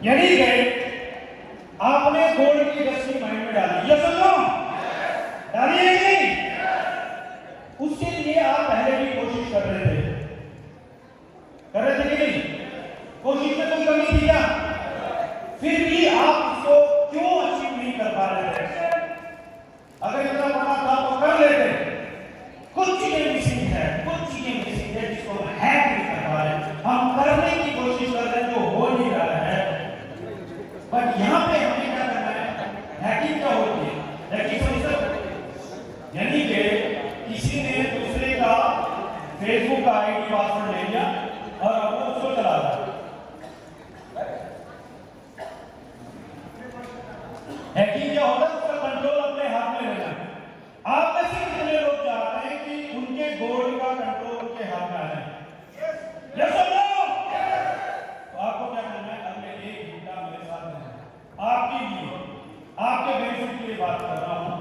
यानी कि आपने गोल्ड की इंडस्ट्री माइंड में डाली, यस और नो? डाली है नहीं? उसके लिए आप पहले भी कोशिश कर रहे थे कि नहीं? कोशिश में कोई कमी थी क्या? फिर भी आप इसको क्यों अचीव नहीं कर पा रहे थे? अगर इतना बड़ा था तो कर लेते। कुछ चीजें मिसिंग है जिसको हम हैक नहीं कर पा रहे। हम करने की कोशिश कर रहे हैं जो हो नहीं रहा है। बट यहाँ पे हमें क्या करना है? हैकिंग क्या होती है? हैकिंग यानी कि किसी ने दूसरे का फेसबुक का आईडी पासवर्ड ले लिया और अब वो उसको चला रहा है। हैकिंग क्या होता है? उसका कंट्रोल अपने हाथ में लेना। आप में से कितने लोग चाहते हैं कि उनके गोल्ड का कंट्रोल उनके हाथ में आ जाए? यस और नो? तो आपको क्या करना है? अगले 1 घंटा मेरे साथ रहना। आपके लिए, आपके बेनिफिट के लिए बात कर रहा हूं।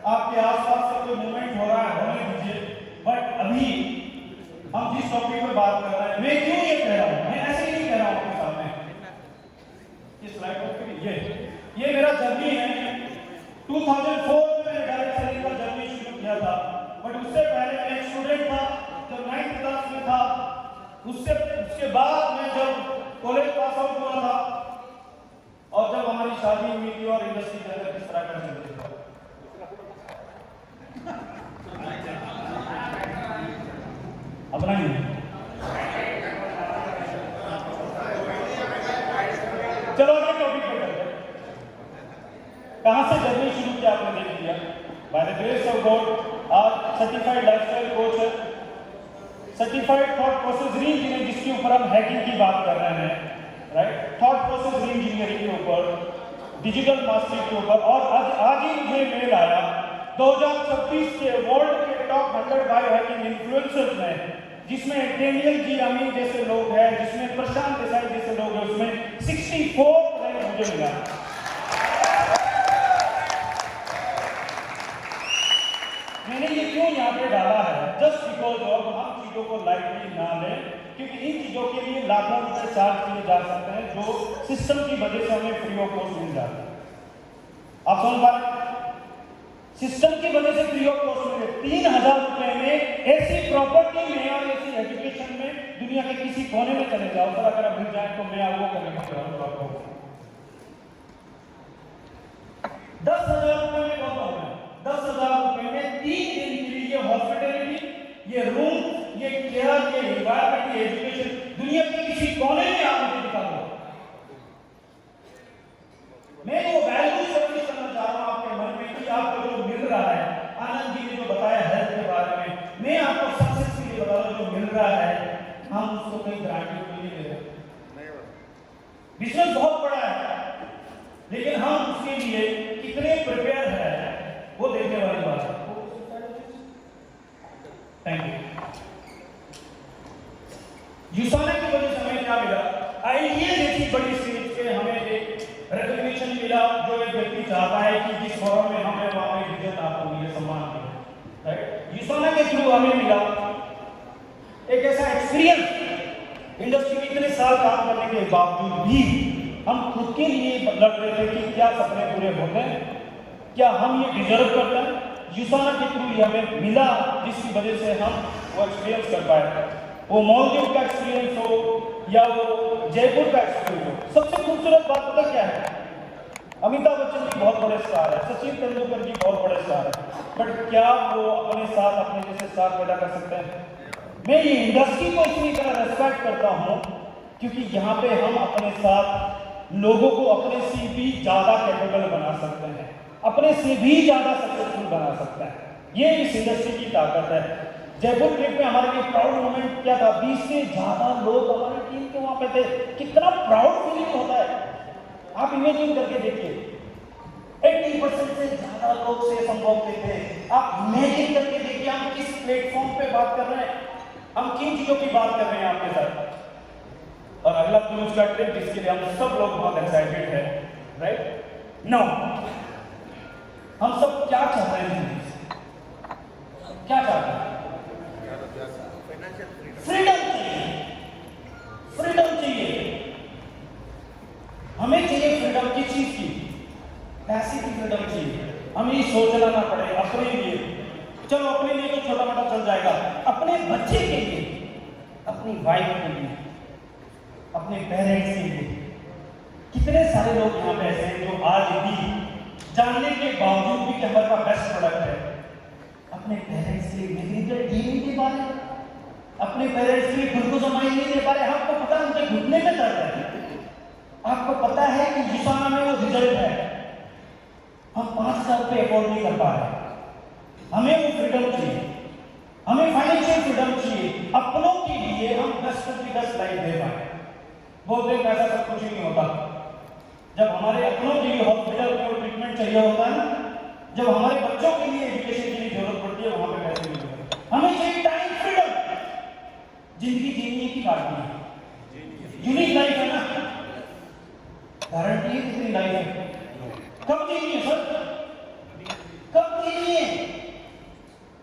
आपके आसपास सब जो मूवमेंट हो रहा है होने दीजिए, बट अभी हम जिस टॉपिक पे बात कर रहे हैं, मैं क्यों ये कह रहा हूं? मैं ऐसे ही नहीं कह रहा हूं आपके सामने। इस स्लाइड पर ये मेरा जर्नी है। 2004 में मैंने डायरेक्ट सेलिंग का जर्नी शुरू किया था, बट उससे पहले मैं एक स्टूडेंट था जब 9th क्लास में था। उसके बाद मैं जब कॉलेज पास आउट हुआ था और जब हमारी शादी हुई थी और इंडस्ट्री के अंदर किस तरह का चलती था। अपना ही चलो अगले टॉपिक पे करते हैं। कहां से जर्नी शुरू किया आपने देख लिया। By the grace of God आज सर्टिफाइड लाइफस्टाइल कोच है, सर्टिफाइड थॉट प्रोसेस री इंजीनियर, जिसके ऊपर हम हैकिंग की बात कर रहे हैं, राइट? थॉट प्रोसेस री इंजीनियरिंग के ऊपर, डिजिटल मास्टरी के ऊपर। और आज ही मुझे मेल आया 2026 के वर्ल्ड के टॉप 100 बायो हैकिंग इन्फ्लुएंसर्स में, जिसमें डेनियल जी अमीन जैसे लोग हैं, जिसमें प्रशांत देसाई जैसे लोग हैं, उसमें 64 रैंक मुझे मिला। मैंने ये क्यों यहाँ पे डाला है? जस्ट बिकॉज ऑफ हम चीजों को लाइटली ना लें, क्योंकि इन चीजों के लिए लाखों रुपए चार्ज किए जा सकते हैं जो सिस्टम की वजह से हमें फ्री ऑफ कॉस्ट मिल जाता है। आप समझ पा रहे? सिस्टम की वजह से फ्री ऑफ कॉस्ट मिले 3000 रुपए में ऐसी प्रॉपर्टी में और ऐसी एजुकेशन में दुनिया के किसी कोने में चले जाओ, सर अगर आप मिल जाए तो मैं वो करने का चाहूंगा आपको। 10,000 रुपए में बहुत होगा। 10,000 रुपए में 3 दिन के लिए हॉस्पिटलिटी, ये रूम, ये केयर, ये एनवायरमेंट, ये एजुकेशन दुनिया के किसी कोने में आप मुझे दिखा दो। मैं वो वैल्यू सर्विस करना चाह रहा हूं आपके मन में कि आपको जो मिल रहा है। आनंद जी ने जो बताया हेल्थ के बारे में, मैं आपको सक्सेस के लिए बता रहा हूं, जो मिल रहा है हम उसको कहीं ग्रांटेड के लिए ले रहे हैं। बिजनेस बहुत बड़ा है, लेकिन हम उसके लिए कितने प्रिपेयर हैं वो देखने वाली बात है। Thank you. यूसाना की वजह से हमें क्या मिला? आईडीए जैसी बड़ी स्टेज पे हमें एक रिकॉग्निशन मिला, जो एक व्यक्ति चाहता है कि जिस फोरम में हमें वहां पे इज्जत आपको मिले, सम्मान मिले, राइट? यूसाना के थ्रू हमें मिला एक ऐसा एक्सपीरियंस। इंडस्ट्री में इतने साल काम करने के बावजूद भी हम खुद के लिए लड़ रहे थे कि क्या सपने पूरे होते हैं, क्या हम ये डिजर्व करते हैं। यूसाना के थ्रू ये हमें मिला, जिसकी वजह से हम वो एक्सपीरियंस कर पाए। वो मालदीव का एक्सपीरियंस हो या वो जयपुर का एक्सपीरियंस हो। सबसे खूबसूरत बात पता क्या है? अमिताभ बच्चन जी बहुत बड़े स्टार है, सचिन तेंदुलकर जी बहुत बड़े स्टार है, बट क्या वो अपने साथ अपने जैसे स्टार पैदा कर सकते हैं? मैं ये इंडस्ट्री को इतनी तरह रेस्पेक्ट करता हूँ क्योंकि यहाँ पे हम अपने साथ लोगों को अपने से भी ज्यादा कैपेबल बना सकते हैं, अपने से भी ज्यादा सक्सेसफुल बना सकते हैं। ये इस इंडस्ट्री की ताकत है। जयपुर ट्रिप में हमारे लिए प्राउड मोमेंट क्या था? 20 से ज्यादा लोग हमारी टीम के वहां पे थे। कितना प्राउड फीलिंग होता है, आप इमेजिन करके देखिए। 80% से ज्यादा लोग से संभव थे। आप इमेजिन करके देखिए हम किस प्लेटफॉर्म पे बात कर रहे हैं, हम किन चीजों की बात कर रहे हैं आपके साथ। और अगला क्रूज का ट्रिप जिसके लिए हम सब लोग बहुत एक्साइटेड है, राइट? नो, हम सब क्या चाह रहे हैं? क्या चाहते हैं? फ्रीडम चाहिए, फ्रीडम चाहिए। पैसे की फ्रीडम चाहिए, हमें ये सोचना ना पड़े अपने लिए। चलो अपने लिए तो छोटा मोटा चल जाएगा, अपने बच्चे के लिए, अपनी वाइफ के लिए, अपने पेरेंट्स के लिए। कितने सारे लोग यहाँ पे ऐसे हैं जो आज भी जानने के बावजूद भी कि हमारे पास बेस्ट प्रोडक्ट है, अपने पेरेंट्स के लिए लिमिटेड जीने के बारे में, अपने पेरेंट्स के लिए खुद को जमाई नहीं दे पा रहे। आपको पता है उनके घुटने में दर्द है, आपको पता है कि युसाना में वो रिजल्ट है, हम 5,000 रुपये अफोर्ड नहीं कर पा रहे। हमें वो फ्रीडम चाहिए, हमें फाइनेंशियल फ्रीडम चाहिए, अपनों के लिए हम 10 लाइफ दे पाए। बोलते हैं पैसा सब कुछ नहीं होता। जब हमारे अपनों के लिए हॉस्पिटल में ट्रीटमेंट चाहिए होता है ना, जब हमारे बच्चों के लिए एजुकेशन की जरूरत पड़ती है, वहां पे पैसे नहीं होते। हमें चाहिए टाइम फ्रीडम, जिंदगी जीने की काटनी है, यूनिक लाइफ है ना, गारंटी है कितनी लाइफ है, कब जीनी है सर, कब जीनी है।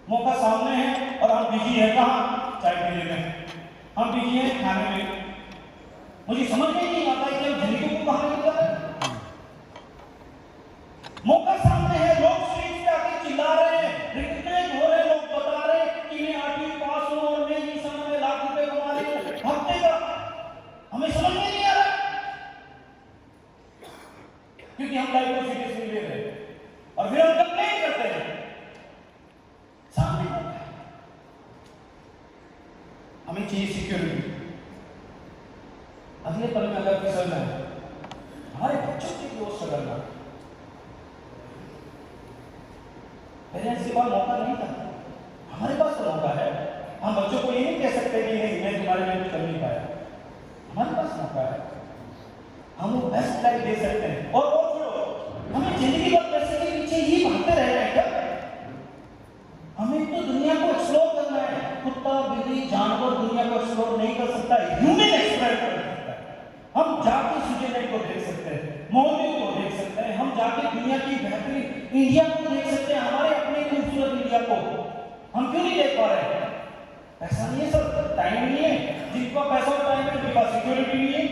मौका सामने है और हम बिजी है कहाँ, चाय पीने में, हम बिजी हैं खाने में। मुझे समझ में नहीं आता है कि हम जिंदगी को कहाँ लेकर जा रहे हैं। मौका सामने है, लोग स्ट्रीट पे आके चिल्ला रहे हैं, रिकग्नाइज हो रहे हैं, लोग बता रहे हैं कि मैं 8वीं पास हूं और मैं इस समय में लाख रुपए कमा रही हूं हफ्ते का। हमें समझ में नहीं आ रहा क्योंकि हम लाइफ को सीरियस नहीं ले रहे और फिर हम कंप्लेन करते हैं। सामने मौका है, हमें चाहिए सिक्योरिटी। अगले पल में अगर फिसलना है, हमारे बच्चों के लिए वो सगरना, पेरेंट्स के पास मौका नहीं था, हमारे पास तो मौका है। हम बच्चों को ये नहीं कह सकते कि नहीं मैं तुम्हारे लिए कुछ कर नहीं पाया, हमारे पास मौका है, हम वो बेस्ट लाइफ दे सकते हैं। और वो छोड़ो, हमें जिंदगी भर पैसे के पीछे ही भागते रह रहे हैं क्या? हमें तो दुनिया को एक्सप्लोर करना है। कुत्ता बिल्ली जानवर दुनिया को एक्सप्लोर नहीं कर सकता, ह्यूमन एक्सप्लोर कर सकता है। हम जाके स्विट्जरलैंड को देख सकते हैं, मालदीव को देख सकते हैं, हम जाके दुनिया की बेहतरीन इंडिया को देख सकते हैं, हमारे अपने खूबसूरत इंडिया को। हम क्यों नहीं देख पा रहे? पैसा नहीं है सर, टाइम नहीं है। जिनका पैसा और टाइम है उनके पास सिक्योरिटी नहीं है।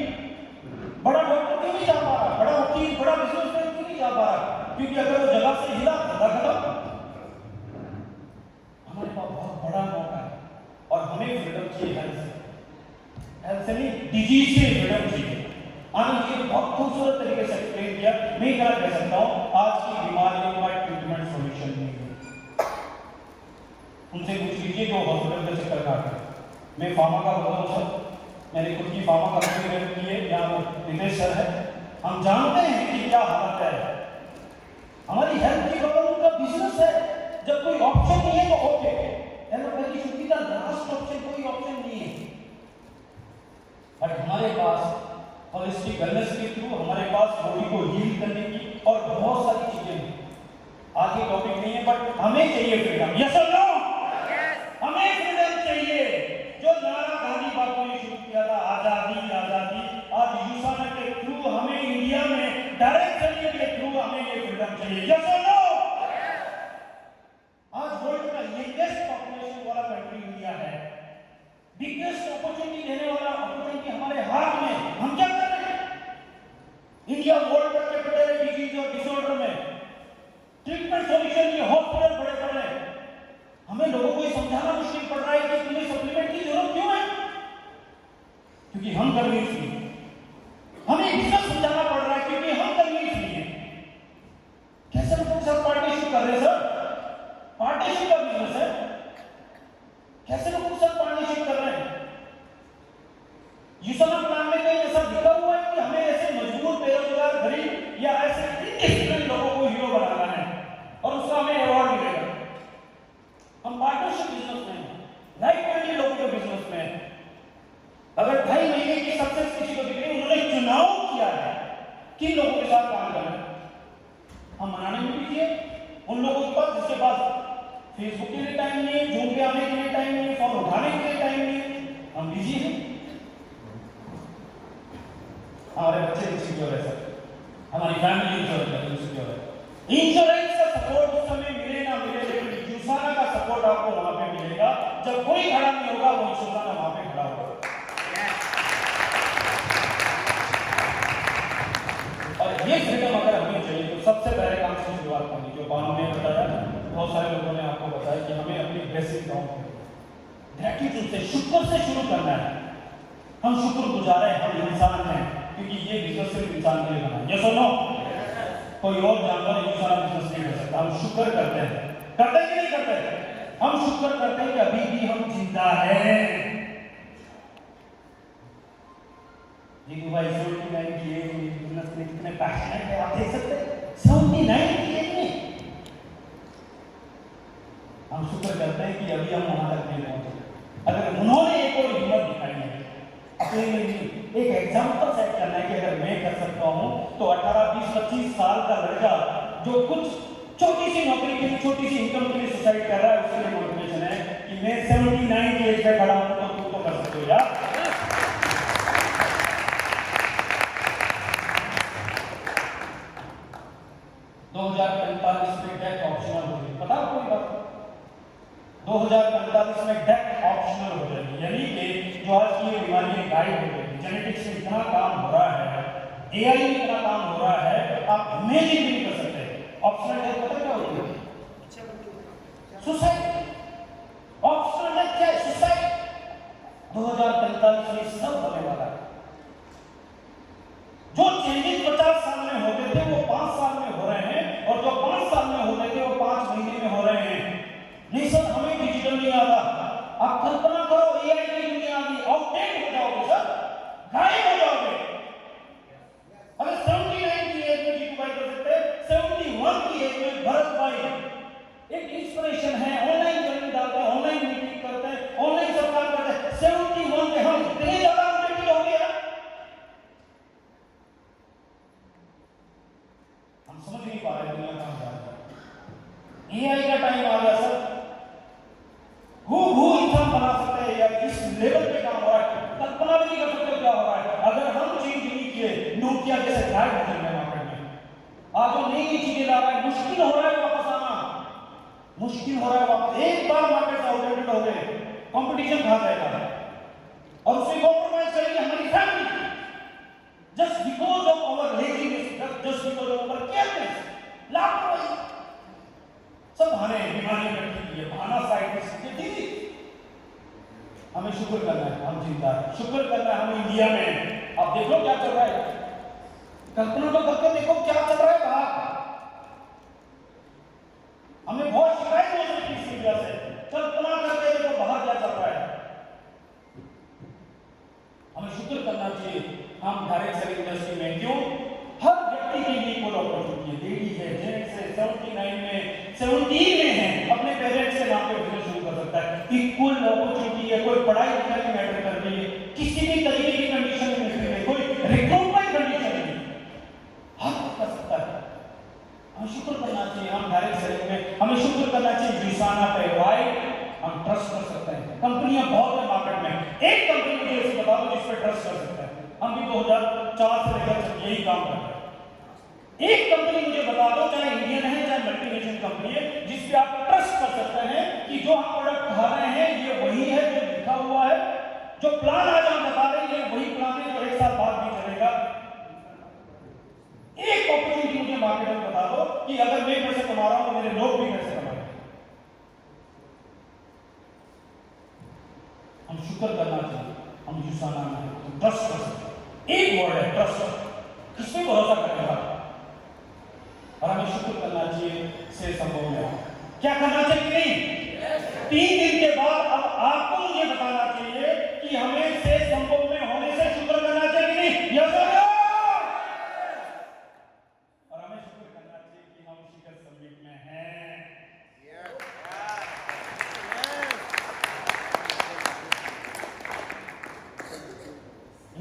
बड़ा डॉक्टर क्यों नहीं जा पा रहा, बड़ा वकील, बड़ा बिजनेसमैन क्यों नहीं जा पा रहा? क्योंकि अगर वो जगह से हिला धंधा खत्म। हमारे पास बहुत बड़ा मौका है और हमें फ्रीडम चाहिए, हेल्थ से नहीं डिजीज से फ्रीडम चाहिए। आनंद जी ने बहुत खूबसूरत तरीके से एक्सप्लेन किया। मैं क्या कह सकता हूँ, आज की बीमारियों का ट्रीटमेंट सॉल्यूशन नहीं है। उनसे पूछ लीजिए जो हॉस्पिटल में चक्कर काटते हैं। मैं फार्मा का बोल रहा हूँ सर, मैंने खुद की फार्मा कंपनी की है, यहाँ नितेश सर है। हम जानते हैं कि क्या हालत है, हमारी हेल्थ की खबर उनका बिजनेस है। जब कोई ऑप्शन नहीं है तो okay, allopathy should be the last option, कोई ऑप्शन नहीं है। बट हमारे पास होलिस्टिक वेलनेस के थ्रू हमारे पास बॉडी को हील करने की और बहुत सारी चीजें हैं। आज ये टॉपिक नहीं है बट हमें चाहिए फ्रीडम। यस और नो? हमें फ्रीडम चाहिए। जो नारा गांधी बापू ने शुरू किया था, आजादी आजादी, आज युसाना के थ्रू हमें इंडिया में डायरेक्ट चलिए के थ्रू हमें ये फ्रीडम चाहिए। यस और नो? आज वर्ल्ड का यंगेस्ट पॉपुलेशन वाला कंट्री इंडिया है, बिगेस्ट अपॉर्चुनिटी देने वाला अपॉर्चुनिटी हमारे हाथ में। हम क्या कर रहे हैं? इंडिया वर्ल्ड का कैपिटल है डिजीज और डिसऑर्डर में, ट्रीटमेंट सॉल्यूशन ये हॉस्पिटल बड़े बड़े हैं। हमें लोगों को समझाना मुश्किल पड़ रहा है कि तुम्हें सप्लीमेंट की जरूरत क्यों है, क्योंकि हम कन्विंस नहीं है। हमें बिजनेस समझाना पड़ रहा है क्योंकि हम कन्विंस नहीं है। कैसे लोगों के साथ पार्टनरशिप कर रहे हैं सर? पार्टनरशिप का बिजनेस है, कैसे लोगों के साथ पार्टनरशिप कर रहे हैं? युसाना प्लान में कहीं ऐसा लिखा हुआ है कि हमें ऐसे मजबूर बेरोजगार गरीब या ऐसे इनडिसिप्लिन लोगों को हीरो बनाना है और उसका हमें अवार्ड मिलेगा? हम पार्टनरशिप बिजनेस में हैं, लाइफ माइंडेड लोगों के बिजनेस में हैं। अगर 2.5 महीने की सक्सेस किसी को दिख रही है, उन्होंने चुनाव किया है किन लोगों के साथ काम करना है। हम मनाने में भी किए उन लोगों के पास जिसके पास फेसबुक के लिए टाइम नहीं है, जूम पे आने के लिए टाइम नहीं है, फोन उठाने के लिए टाइम नहीं है, हम बिजी हैं। हमारे बच्चे इनसिक्योर है सर, हमारी फैमिली इनसिक्योर है। इंश्योरेंस का सपोर्ट उस समय मिले ना मिले, लेकिन युसाना का सपोर्ट आपको वहां पे मिलेगा। जब कोई खड़ा नहीं होगा, वो युसाना वहां पे खड़ा होगा। और ये फ्रीडम अगर हमें चाहिए तो सबसे पहले ग्रेटिट्यूड से, शुक्र से शुरू करना है। हम शुक्रगुजार हैं, हम इंसान हैं, क्योंकि ये बिजनेस सिर्फ इंसान के लिए बना है। यस और नो? कोई और जानवर ये सारा बिजनेस नहीं कर सकता। हम शुक्र करते हैं, करते हैं कि नहीं करते? हम शुक्र करते हैं कि अभी भी हम जिंदा हैं। जीतू भाई 79 की एज में बिजनेस में कितने पैशनेट है, आप देख सकते हैं। 79 की एज में हम शुक्र करते हैं कि अभी हम वहां तक नहीं पहुंचे। अगर उन्होंने एक और हिम्मत दिखाई है अपने लिए, एक एग्जाम्पल सेट करना है कि अगर मैं कर सकता हूं तो 18, 20, 25 साल का लड़का जो कुछ छोटी सी नौकरी के लिए, छोटी सी इनकम के लिए सुसाइड कर रहा है, उसके लिए मोटिवेशन है कि मैं 79 की एज पे खड़ा हूं तो तुम तो कर सकते हो यार। 2045 में डेथ ऑप्शनल होगी, पता आपको ये बात? 2045 में डेथ ऑप्शनल हो जाएगी, यानी कि जो आज की बीमारियां गायब हो गई, जेनेटिक्स में इतना काम हो रहा है, एआई में इतना काम हो रहा है, आप इमेजिन नहीं कर सकते। ऑप्शनल डेथ पता क्या होती है? सुसाइड। ऑप्शनल डेथ क्या है? सुसाइड। 2045 में सब होने वाला है। जो चेंजेस 50 साल में होते थे वो 5 साल में हो रहे हैं, और जो 5 साल में होते थे वो 5 महीने में हो रहे हैं। नहीं सर, हमें डिजिटल नहीं आता। आप कल्पना करो, एआई की दुनिया आ गई, आउटडेट हो जाओगे सर, गायब हो जाओगे। अगर 79 की एज में जीतू भाई कर सकते हैं, 71 की एज में भरत भाई एक इंस्पिरेशन है, ऑनलाइन जर्नी डालते हैं, ऑनलाइन मीटिंग करते हैं, ऑनलाइन सब काम करते हैं। 71 में हम इतने ज्यादा अपडेटेड हो गए, हम समझ नहीं पा रहे दुनिया कहां जा रही है। एआई का टाइम आ गया सर, इंसान बना सकते हैं, या इस लेवल पे काम हो रहा है, कल्पना भी नहीं कर सकते क्या हो रहा है। अगर हम चेंज नहीं किए, नोकिया जैसे गायब हो जाएंगे मार्केट में। आज जो नई चीजें ला रहा है, मुश्किल हो रहा है वापस आना, मुश्किल हो रहा है वापस। एक बार मार्केट से आउटडेटेड हो गए, कंपटीशन खा जाएगा और उससे कॉम्प्रोमाइज करेंगे हमारी family, just because of our laziness, just because of our careless, लापरवाही। सब बहाने, बीमारियां बैठी हुई है, बहाना साइड में दीदी। हमें शुक्र करना है हम जिंदा है, शुक्र करना है हम इंडिया में। अब देखो क्या चल रहा है, कल्पना तो करके देखो क्या चल रहा है बाहर। हमें बहुत शिकायत हो सकती है इस वजह से, कल्पना करके देखो बाहर क्या चल रहा है। हमें शुक्र करना चाहिए हम डायरेक्ट सेलिंग इंडस्ट्री में, क्यों? हर व्यक्ति के लिए इक्वल अपॉर्चुनिटी है, लेडीज है, जेंट्स है, 79 में 70 में है, अपने पेरेंट्स से नाम पे बिजनेस शुरू कर सकता है। इक्वल अपॉर्चुनिटी है, कोई पढ़ाई लिखाई में मैटर कर रही है, किसी भी तरीके की कंडीशन में नहीं है, कोई रिक्रूटमेंट कंडीशन नहीं, हर कर सकता है। हमें शुक्र करना चाहिए हम डायरेक्ट सेलिंग में, हमें शुक्र करना चाहिए जुसाना पे, वाई हम ट्रस्ट कर सकते हैं। कंपनियां बहुत है मार्केट में, एक कंपनी मुझे ऐसी बता दो जिस पर ट्रस्ट कर सकते हैं। हम भी 2004 से लेकर यही काम कर रहे हैं। एक कंपनी मुझे बता दो, चाहे इंडियन है चाहे मल्टीनेशनल कंपनी है, जिस पे आप ट्रस्ट कर सकते हैं कि जो हम प्रोडक्ट खा रहे हैं ये वही है जो लिखा हुआ है, जो प्लान आज हम बता रहे हैं ये वही प्लान है जो 1 साल बाद भी चलेगा। एक अपॉर्चुनिटी मुझे मार्केट में बता दो कि अगर मैं पैसे कमा रहा हूं तो मेरे लोग भी पैसे कमा रहे हैं। हम शुक्र करना चाहिए, हम जुसाना में ट्रस्ट कर सकते हैं। एक वर्ड है ट्रस्ट, किस पे भरोसा करेगा। और हमें शुक्र करना चाहिए से संभव में, क्या करना चाहिए नहीं? 3 दिन के बाद अब आपको मुझे बताना चाहिए कि हमें से संभव में होने से शुक्र करना चाहिए नहीं, या और हमें शुक्र करना चाहिए कि हम शिखर समिट में हैं।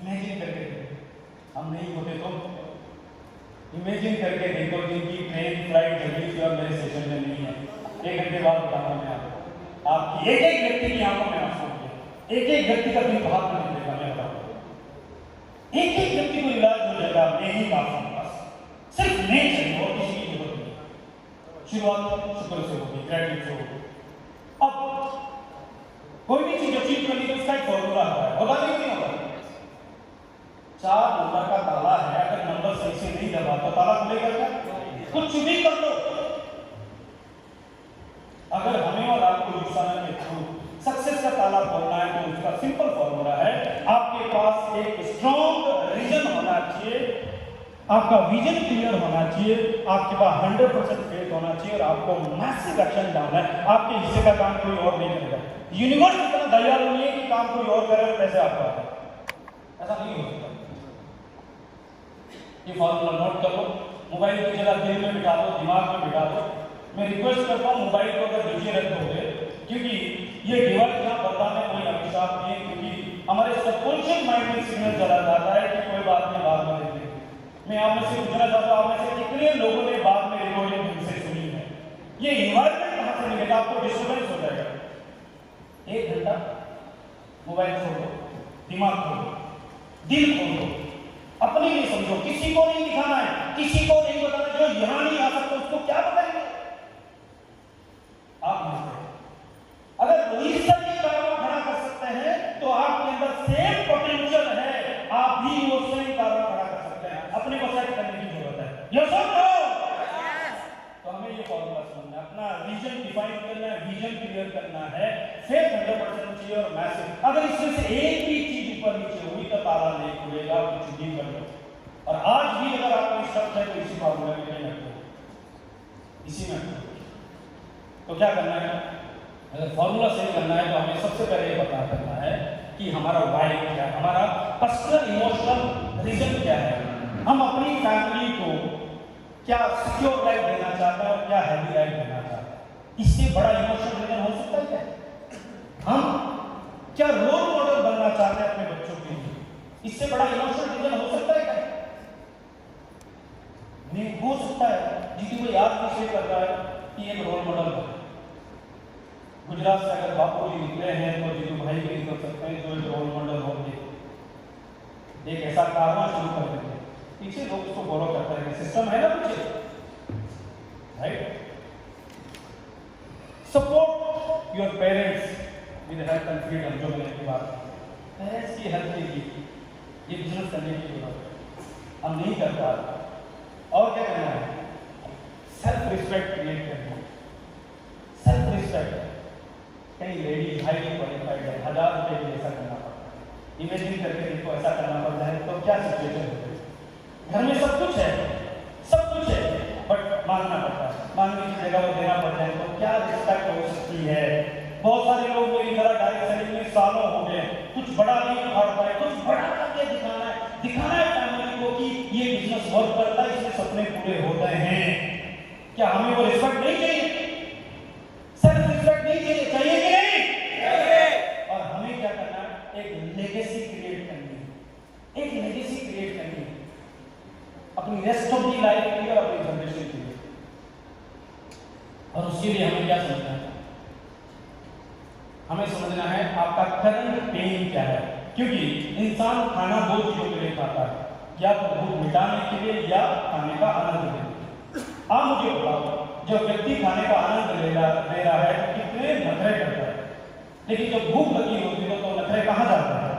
इमेजिन करके हम नहीं होते तो, इमेजिन करके देखो जिनकी ट्रेन फ्लाइट जल्दी थी और मेरे सेशन में नहीं है, 1 घंटे बाद बताऊंगा मैं आपकी एक एक व्यक्ति की आंखों में आंसू होंगे, एक एक व्यक्ति का दिल बाहर नहीं निकलेगा, मैं बताऊंगा एक एक व्यक्ति को इलाज हो जाएगा। मैं ही काफी हूं, बस सिर्फ मैं चाहिए और किसी की जरूरत नहीं। शुरुआत शुक्र से होगी, ग्रेटिट्यूड से होगी। अब कोई भी चीज अचीव करने के उसका एक फॉर्मूला होता नहीं होता। 4 नंबर का ताला है, अगर नंबर सही से नहीं दबा तो ताला खुलेगा क्या? कुछ भी कर लो। अगर हमें और आपको जुसाना के थ्रू सक्सेस का ताला साथ बोलना है तो उसका सिंपल फॉर्मूला है, आपके पास एक स्ट्रॉन्ग रीजन होना चाहिए, आपका विजन क्लियर होना चाहिए, आपके पास 100% फेथ होना चाहिए और आपको मैसिव एक्शन डालना है। आपके हिस्से का काम कोई और नहीं करेगा। यूनिवर्स इतना दयालु नहीं है कि काम कोई और करे और पैसे आपको आए, ऐसा नहीं हो सकता। ये फॉर्मूला नोट कर लो, मोबाइल की जगह दिल में बिठा दो, दिमाग में बिठा दो। मैं रिक्वेस्ट करता हूँ मोबाइल को अगर बिजी रख दोगे, क्योंकि ये डिवाइस का वरदान है, कोई अभिशाप नहीं है, क्योंकि हमारे सबकॉन्शियस माइंड में सिग्नल चला जाता है कि कोई बात नहीं, बाद में देखेंगे। मैं आप में से पूछना चाहता हूँ, आप में से कितने लोगों ने बाद में रिकॉर्डिंग ढंग से सुनी है? ये इन्वायरमेंट कहाँ से मिलेगा? आपको डिस्टर्बेंस हो जाएगा। 1 घंटा मोबाइल छोड़ो, दिमाग खोलो, दिल खोलो, अपने लिए समझो, किसी को नहीं दिखाना है, किसी को नहीं बताना। जो यहां नहीं आ सकता उसको क्या बताएंगे आप? अगर रोहित सर ये कारवा खड़ा कर सकते हैं तो आपके अंदर सेम पोटेंशियल है, आप भी वो सेम कारवा खड़ा कर सकते हैं। अपने को सेट करने की जरूरत है। यस और नो? तो हमें ये फॉर्मूला समझना है, अपना विजन डिफाइन करना है, विजन क्लियर करना है, फेथ 100% चाहिए और मैसेज। अगर इसमें से एक भी चीज ऊपर नीचे हुई तो तारा नहीं खुलेगा, कुछ भी कर लो। और आज भी अगर आपको शक है तो इसी फॉर्मूला में नहीं रखो, इसी में। तो क्या करना है? अगर फॉर्मूला सही करना है तो हमें सबसे पहले ये पता करना है कि हमारा वाई क्या है, हमारा पर्सनल इमोशनल रीजन क्या है। हम अपनी फैमिली को क्या सिक्योर लाइफ देना चाहते हैं और क्या हैप्पी लाइफ देना चाहते हैं। इससे बड़ा इमोशनल रीजन हो सकता है क्या? हम क्या रोल मॉडल बनना चाहते हैं अपने बच्चों के लिए, इससे बड़ा इमोशनल रीजन हो सकता है क्या? नहीं हो सकता है। जिसको कोई याद भी शेयर करता है कि एक रोल मॉडल है। गुजरात से अगर बापू जी निकले हैं तो जीतू भाई भी निकल सकते हैं, जो एक रोल मॉडल होंगे, एक ऐसा कारवा शुरू कर देंगे, पीछे लोग उसको फॉलो करते हैं। सिस्टम है ना पीछे, right? Support your parents with health and freedom. जो मैंने की बात, पेरेंट्स की हेल्प के लिए ये बिजनेस करने की जरूरत है, हम नहीं कर पा रहे। और क्या करना है? सेल्फ रिस्पेक्ट क्रिएट करना है। Self respect. कई लेडीज हाईली क्वालिफाइड है, 1000 रुपए के ऐसा करना पड़ता है। इमेजिन करके देखो ऐसा करना पड़ता है तो क्या सिचुएशन होती है? घर में सब कुछ है, सब कुछ है, बट मांगना पड़ता है। मांगने की जगह वो देना पड़ता है, तो क्या रिस्पेक्ट हो सकती है? बहुत सारे लोग मेरी तरह डायरेक्ट सेलिंग में सालों हो गए, कुछ बड़ा नहीं उखाड़ पाए, कुछ बड़ा करके दिखाना है फैमिली को कि ये बिजनेस वर्क करता है, इसमें सपने पूरे होते हैं। क्या हमें वो रिस्पेक्ट नहीं चाहिए? सेल्फ रिस्पेक्ट नहीं चाहिए कि नहीं? और हमें क्या करना है? एक लेगेसी क्रिएट करनी है, एक लेगेसी क्रिएट करनी है अपनी रेस्ट ऑफ दी लाइफ के लिए और अपनी जनरेशन के लिए। और उसके लिए हमें क्या समझना है? हमें समझना है आपका करंट पेन क्या है। क्योंकि इंसान खाना 2 चीजों के लिए खाता है, या तो भूख मिटाने के लिए या खाने का आनंद लेने के लिए। आप मुझे बताओ, जब व्यक्ति खाने का आनंद ले रहा है तो कितने नखरे करता है, लेकिन जब भूख लगी होती है तो नखरे कहाँ जाता है?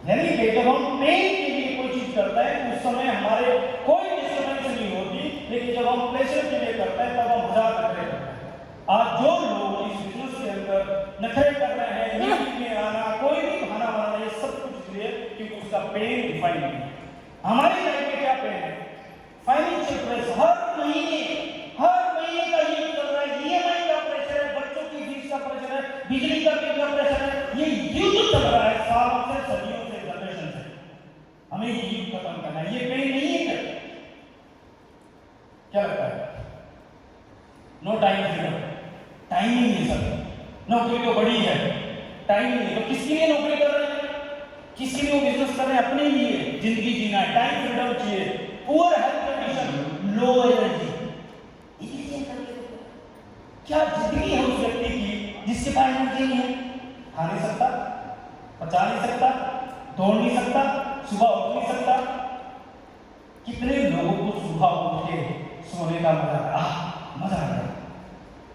यानी कि जब हम पेन के लिए कोई चीज करते हैं उस समय हमारे कोई डिस्टर्बेंस नहीं होती, लेकिन जब हम प्लेजर के लिए करते हैं तब हम हजार नखरे करते हैं। आज जो लोग इस बिजनेस के अंदर नखरे कर रहे हैं, मीटिंग में आना, कोई भी खाना बनाना, ये सब कुछ इसलिए क्योंकि उसका पेन डिफाइन नहीं है। हमारी लाइफ में क्या पेन है? फाइनेंशियल प्रेशर, हर महीने का ये चल रहा है, ईएमआई का प्रेशर है, बच्चों की फीस का प्रेशर है, बिजली का बिल का प्रेशर है। ये युद्ध चल रहा है सालों से, सदियों से, जनरेशन से। हमें ये युद्ध खत्म करना है। ये पेन नहीं है क्या लगता है? नो टाइम फ्रीडम, टाइम ही नहीं सर। नौकरी तो बड़ी है, टाइम नहीं। तो किसके लिए नौकरी कर रहे हैं? किसके लिए बिजनेस कर रहे हैं? अपने लिए जिंदगी जीना है, टाइम फ्रीडम चाहिए। Poor health condition, low energy, क्या जिंदगी है उस व्यक्ति की जिसके पास एनर्जी नहीं है? खा नहीं सकता, पचा नहीं सकता, दौड़ नहीं सकता, सुबह उठ नहीं सकता। कितने लोगों को सुबह उठ के सोने का मजा आ रहा है,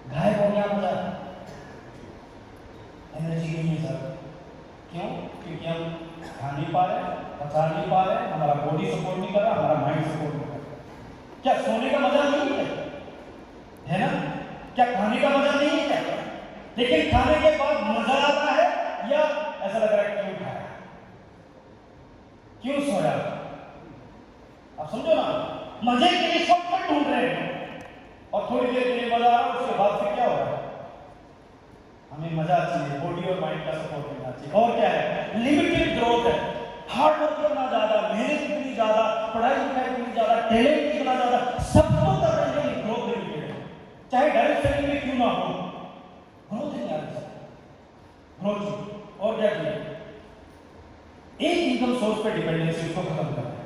गायब हो गया मजा, एनर्जी नहीं है सर। क्यों? क्योंकि हम खा नहीं पा रहे, पचा नहीं पा रहे, हमारा बॉडी सपोर्ट नहीं कर रहा, हमारा माइंड सपोर्ट नहीं कर रहा। क्या सोने का मजा नहीं है ना? क्या खाने का मजा नहीं है? लेकिन खाने के बाद मजा आता है या ऐसा लग रहा है क्यों खाया, क्यों सोया? आप समझो ना, मजे के लिए शॉर्टकट ढूंढ रहे हैं और थोड़ी देर के लिए मजा आ रहा है, उसके बाद फिर क्या हो रहा है? हमें मजा चाहिए, बॉडी और माइंड का सपोर्ट मिलना चाहिए। और क्या है? लिमिटेड ग्रोथ है, हार्ड वर्क करना ज्यादा, मेहनत इतनी ज्यादा, पढ़ाई लिखाई इतनी ज्यादा, टैलेंट इतना ज्यादा, सबको कर रहे हैं, ग्रोथ लिमिटेड है। चाहे डायरेक्ट सेलिंग में क्यों ना हो, ग्रोथ नहीं आ रही, ग्रोथ। और क्या चाहिए? एक इनकम सोर्स पे डिपेंडेंसी उसको खत्म करना है।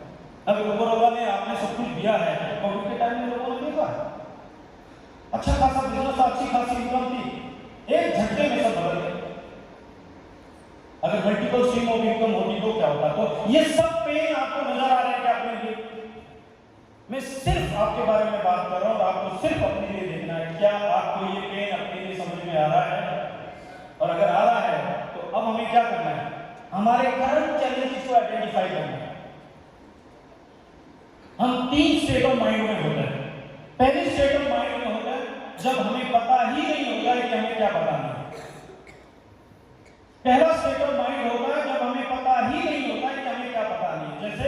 अब ओवरऑल में आपने सब कुछ दिया है, कोविड के टाइम में लोगों ने देखा अच्छा खासा बिजनेस, अच्छी खासी इनकम थी, एक झटके में सब बदल गए। अगर मल्टीपल स्ट्रीम ऑफ इनकम होती तो क्या होता? तो ये सब पेन आपको नजर आ रहे हैं कि आपने लिए, मैं सिर्फ आपके बारे में बात कर रहा हूं और आपको सिर्फ अपने लिए देखना है, क्या आपको ये पेन अपने लिए समझ में आ रहा है? और अगर आ रहा है तो अब हमें क्या करना है? हमारे करंट चैलेंजेस को आइडेंटिफाई करना है। हम 3 स्टेट ऑफ माइंड में होते हैं। पहली स्टेट ऑफ माइंड में होता है जब हमें पता ही नहीं होता है कि हमें क्या पता नहीं। पहला स्टेट ऑफ माइंड होता है जब हमें पता ही नहीं होता है कि हमें क्या पता नहीं। जैसे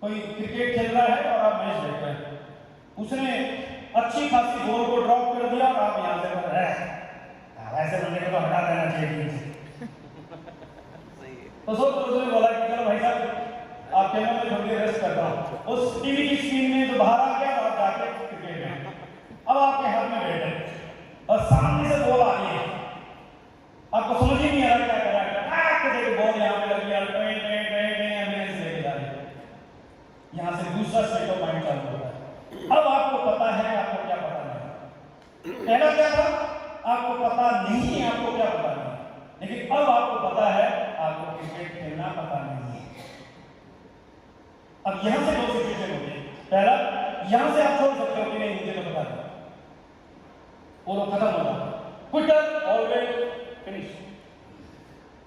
कोई क्रिकेट खेल रहा है और आप मैच देख रहे हैं, उसने अच्छी खासी बॉल को ड्रॉप कर दिया और आप यहां से बोल रहे हैं ऐसे बंदे को तो हटा देना चाहिए टीम से। तो उसने बोला कि चलो भाई साहब आप कहना मैं थोड़ी देर रेस्ट करता हूँ। उस टीवी की स्क्रीन में जो बाहर आ गया और जाके क्रिकेट में अब आपके हाथ में बैट है और सामने से बॉल आ रही है, आपको समझ ही नहीं आ रहा क्या कर रहा है, बॉल यहाँ पे लगी एम्बुलेंस लेके जा रही है, यहाँ से दूसरा स्टेट ऑफ माइंड चालू होता है। अब आपको पता है आपको क्या पता नहीं। पहला क्या था? आपको पता नहीं है आपको क्या पता नहीं, लेकिन अब आपको पता है आपको क्रिकेट खेलना पता नहीं है। अब यहां से दो सिचुएशन होती है। पहला, यहां से आप छोड़ सकते हो कि नहीं मुझे तो पता नहीं, वो लोग खत्म हो जाता, क्विटर ऑलवेज फिनिश।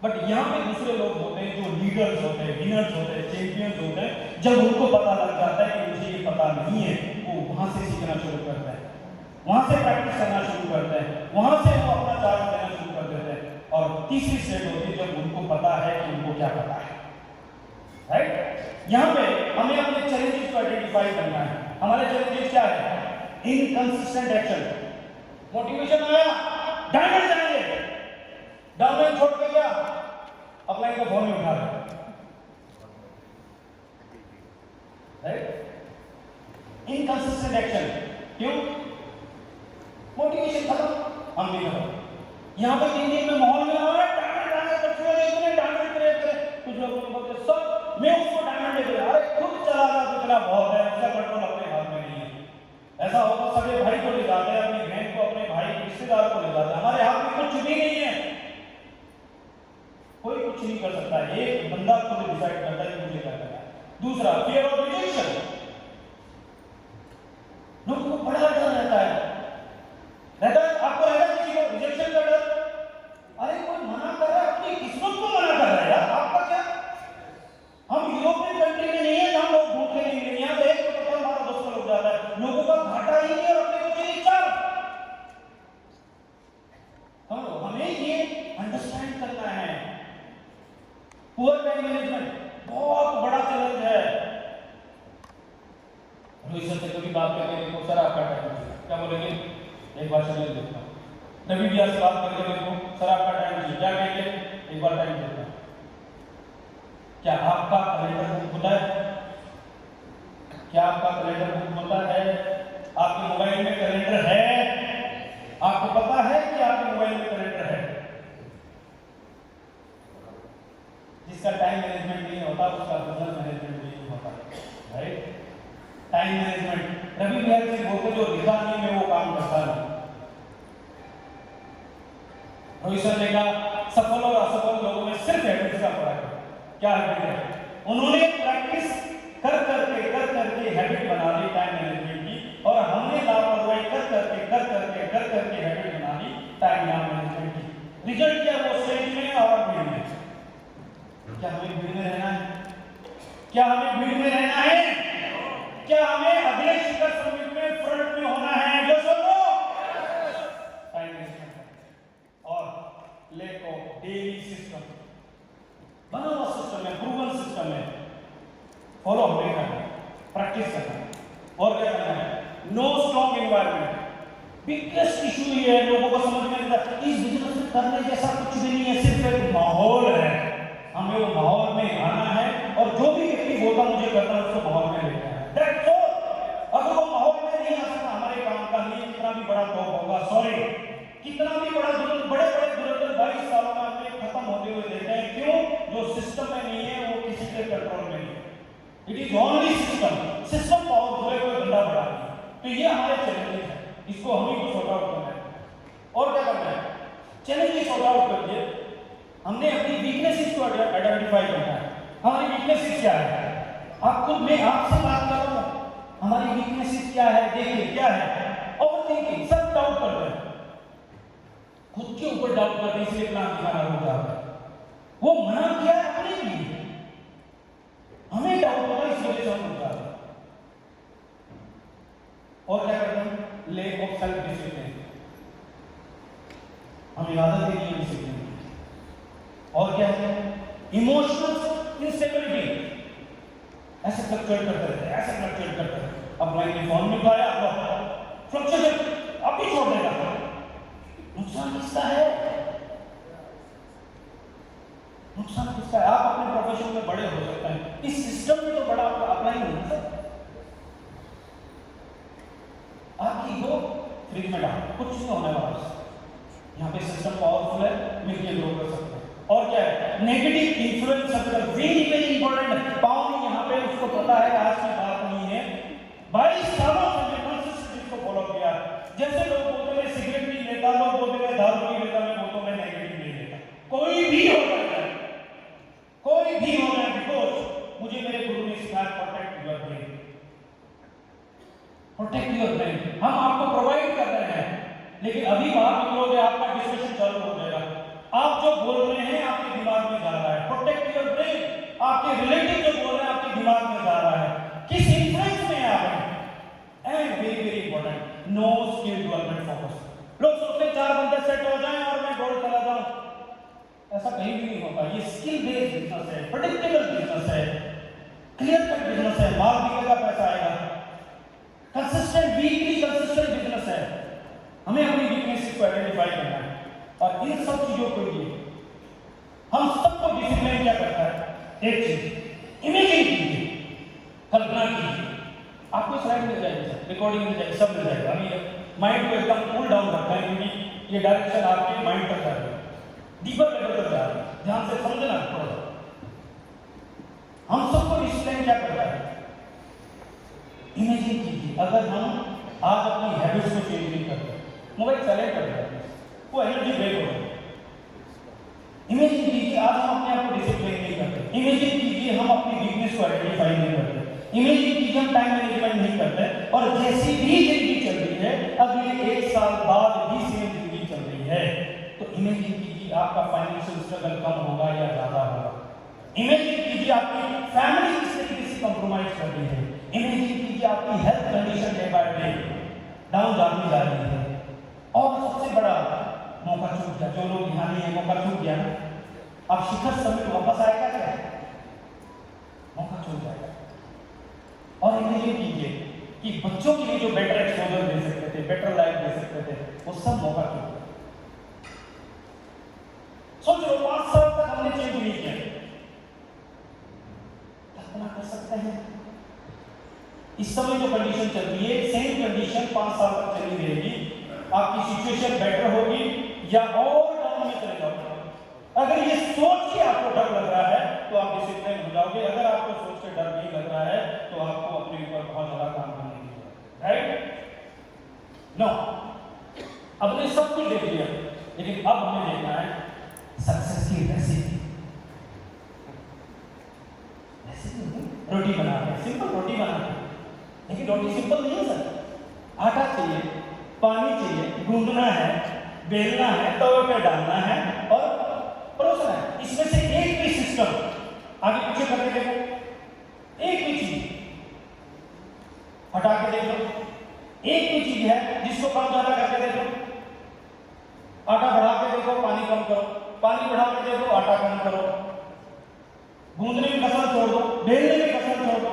बट यहां पे दूसरे लोग होते हैं जो लीडर्स होते हैं, विनर्स होते हैं, चैंपियंस होते हैं। जब उनको पता लग जाता है कि मुझे ये पता नहीं है, वो वहां से सीखना शुरू करता है, वहां से प्रैक्टिस करना शुरू करते हैं, वहां से वो अपना चार्ज देना शुरू कर देते हैं। और तीसरी स्टेज होती है जब उनको पता है कि उनको क्या पता है। राइट? यहां पे हमें अपने चैलेंजेस को आइडेंटिफाई करना है। हमारे चैलेंजेस क्या है? Inconsistent action. मोटिवेशन आया, डायमंड जाएंगे, डाउनलाइन छोड़ के गया, अपलाइन को फोन में उठा रहे। राइट? इनकंसिस्टेंट एक्शन क्यों? मोटिवेशन खत्म, हम भी खत्म। यहाँ पे 3 दिन में माहौल में आ रहा है डायमंड क्रिएट करे। कुछ लोगों को बोलते सर मैं उसको डायमंड दे दिया, अरे खुद चला रहा तो चला बहुत है, उसका कंट्रोल अपने हाथ में नहीं है। ऐसा हो तो सगे भाई को ले जाते हैं, अपनी बहन को, अपने भाई रिश्तेदार को ले जाते हैं, हमारे हाथ में कुछ भी नहीं है, कोई कुछ नहीं कर सकता। एक बंदा खुद डिसाइड करता है कि मुझे क्या करना है। दूसरा, फियर ऑफ रिजेक्शन। लोगों को बड़ा डर रहता है, आपको रहता है किसी को रिजेक्शन का डर? अरे कोई मना कर रहा है, अपनी किस्मत को मना कर रहा है यार, आपका क्या? हम यूरोपियन कंट्री में नहीं है जहां लोग भूखे नहीं मिलेंगे, यहाँ पे एक तो हमारा दोस्त लोग जाता है, लोगों का घाटा ही नहीं और अपने को चाहिए चार। हमें ये अंडरस्टैंड करना है। पुअर टाइम मैनेजमेंट बहुत बड़ा चैलेंज है। रोहित सर से कभी बात करके देखो, सर आपका टाइम क्या बोलेंगे? एक बार चले देखता हूँ। कभी भी आपसे बात करके देखो, सर आपका टाइम चाहिए, क्या कहेंगे? एक बार टाइम देखता हूँ। क्या आपका कैलेंडर बुक होता है? क्या आपका कैलेंडर बुक होता है? आपके मोबाइल में कैलेंडर है? आपको पता है कि आपके मोबाइल में कैलेंडर है? जिसका टाइम मैनेजमेंट नहीं होता उसका बिजनेस मैनेजमेंट नहीं होता। Right? Time management Ravi Bihari Singh बोलते जो लिखा नहीं में वो काम करता नहीं। रोहित सर ने कहा सफल और असफल लोगों में सिर्फ हैबिट्स का फर्क है। क्या हैबिट है? उन्होंने प्रैक्टिस कर करके हैबिट बना ली टाइम मैनेजमेंट की, और हमने लापरवाही कर करके हैबिट बना ली टाइम मैनेजमेंट की। रिजल्ट क्या? वो स्टेज में और भीड़ में। क्या हमें भीड़ में रहना है? क्या हमें भीड़ में रहना है? क्या हमें अगले शिखर समिट में फ्रंट में होना है? जो सब लोग फॉलो हमें करना है, प्रैक्टिस करना है। और क्या करना है? No strong environment. Biggest issue ये है, लोगों को समझ में नहीं आता इस बिजनेस में करने जैसा कुछ भी नहीं है, सिर्फ एक माहौल है। हमें वो माहौल में आना है और जो भी व्यक्ति बोलता मुझे करना है उसको माहौल में लेना है। That's all. अगर वो माहौल में नहीं आ सकता, हमारे काम का नहीं, कितना भी बड़ा टॉप होगा, सॉरी, कितना भी बड़ा बड़े बड़े दुर्योधन 22 सालों में हमने खत्म होते हुए देखते हैं। क्यों? जो सिस्टम में नहीं है वो किसी के कंट्रोल में नहीं है। It is only system powerful है, कोई बंदा बड़ा नहीं। तो ये हमारे चैलेंजेस है, इसको हम ही को सॉर्ट आउट करना है। और क्या करना है? चैलेंजेस सॉर्ट आउट करके हमने अपनी वीकनेसेस को आइडेंटिफाई करना है। हमारी वीकनेसेस क्या है? आप खुद, मैं आपसे बात कर रहा हूं, हमारी वीकनेसेस क्या है? देखिए क्या है? ओवर थिंकिंग, सब डाउट करते हैं, खुद के ऊपर डाउट करते हैं, इसलिए प्लान दिखाना हो जाता है। वो मना किया है अपने लिए, हमें डाउट होगा, इस वजह से हम रुक जाते हैं। और क्या करते हैं? लैक ऑफ सेल्फ डिसिप्लिन, हम इबादत के लिए डिसिप्लिन। और क्या है? इमोशनल इंस्टेबिलिटी, ऐसे फ्लक्चुएट करते रहते हैं, ऐसे फ्लक्चुएट करते हैं। अब मैंने फोन में उठाया, फ्लक्चुएशन अब भी छोड़ देगा। नुकसान किसका है? नुकसान किसका है? आप अपने प्रोफेशन में बड़े हो सकते हैं, इस सिस्टम में तो बड़ा अपना ही नहीं है। आपकी ईगो फ्रिज में डाल, कुछ नहीं होने वाला। यहाँ पे सिस्टम पावरफुल है, मिलकर ग्रो कर सकते हैं। और क्या है? Negative influence circle, very very important. Pound यहाँ पे उसको पता है, आज की बात नहीं है, 22 सालों से मैं कंसिस्टेंट इसको फॉलो किया। जैसे लोग बोलते हैं सिगरेट नहीं लेता, लोग बोलते हैं दारू नहीं लेता, मैं बोलता हूं मैं नेगेटिव नहीं लेता। कोई भी हो जाए, कोई भी हो जाए, बिकॉज मुझे मेरे गुरु ने सिखाया protect your brain, protect your brain. हम आपको प्रोवाइड कर रहे हैं, लेकिन अभी बात निकलोगे आपका डिस्कशन चालू हो जाएगा। आप जो बोल रहे हैं आपके दिमाग में जा रहा है, प्रोटेक्ट योर ब्रेन। आपके रिलेटिव जो बोल रहे हैं आपके दिमाग में जा रहा है, किस इन्फ्लुएंस में आप हैं। And very very important, no skill development focus. लोग सोचते हैं 4 बंदे सेट हो जाएं और मैं गोल्ड चला जाऊं, ऐसा कहीं भी नहीं होता। ये स्किल बेस्ड बिजनेस है, प्रेडिक्टेबल बिजनेस है, क्लियर कट बिजनेस है, माल बिकेगा पैसा आएगा, कंसिस्टेंट वीकली कंसिस्टेंट बिजनेस है। हमें अपनी वीकनेसेस को आइडेंटिफाई करना है और इन सब चीजों के लिए हम सबको डिसिप्लिन क्या करता है? एक चीज इमेजिन कीजिए, कल्पना कीजिए, आपको स्लाइड मिल जाएगी, सर रिकॉर्डिंग मिल जाएगी, सब मिल जाएगा। अभी माइंड को एकदम कूल डाउन रखना है, क्योंकि ये डायरेक्शन आपके माइंड तक जा रही है, डीपर लेवल तक जा रही है, ध्यान से समझना थोड़ा सा। हम सबको डिसिप्लिन क्या करता है? इमेजिन कीजिए, अगर हम आज अपनी हैबिट्स को चेंज नहीं करते, मोबाइल साइलेंट कर देते, वो एनर्जी ब्रेक हो जाए। इमेजिन कीजिए आज हम अपने आप को डिसिप्लिन नहीं करते, इमेजिन कीजिए हम अपनी वीकनेस को आइडेंटिफाई नहीं करते, इमेजिन कीजिए हम टाइम मैनेजमेंट नहीं करते, और जैसी भी जिंदगी चल रही है अगले 1 साल बाद भी सेम जिंदगी चल रही है, तो इमेजिन कीजिए आपका फाइनेंशियल स्ट्रगल कम होगा या ज्यादा होगा। इमेजिन कीजिए आपकी फैमिली किस तरीके से कंप्रोमाइज कर रही है, इमेजिन कीजिए आपकी health condition day by day down जाती जा रही है। और सबसे बड़ा मौका छूट गया, जो लोग यहाँ नहीं है मौका छूट गया ना, अब शिखर समिट वापस आएगा क्या? मौका छूट जाएगा। और इमेजिन कीजिए कि बच्चों के लिए जो बेटर एक्सपोजर दे सकते थे, बेटर लाइफ दे सकते थे, वो सब मौका छूट गया। सोच लो 5 साल तक हमने चेंज नहीं किया, कल्पना कर सकते हैं इस समय जो कंडीशन चल रही है, सेम कंडीशन 5 साल तक चली रहेगी, आपकी सिचुएशन बेटर होगी या और डाउन में चले जाओगे। अगर ये सोच के आपको डर लग रहा है तो आप डिसिप्लिन हो जाओगे, अगर आपको सोच के डर नहीं लग रहा है तो आपको अपने ऊपर बहुत ज्यादा काम करने की जरूरत है, राइट? नो, अब ने सब कुछ देख लिया, लेकिन अब हमें देखना है सक्सेस की रेसिपी। रोटी बनाना है, सिंपल रोटी बनाना है, लेकिन रोटी सिंपल नहीं है सर। आटा चाहिए, पानी चाहिए, गूंदना है, बेलना है, तवे पे डालना है और परोसना है। इसमें से एक भी सिस्टम आगे पीछे करके देखो, एक भी चीज हटा के देखो, एक भी चीज है जिसको कम ज्यादा करके देखो, आटा बढ़ा के देखो, पानी कम करो, पानी बढ़ा के देखो, आटा कम करो, गूंदने की कसर छोड़ दो, बेलने की कसर छोड़ दो,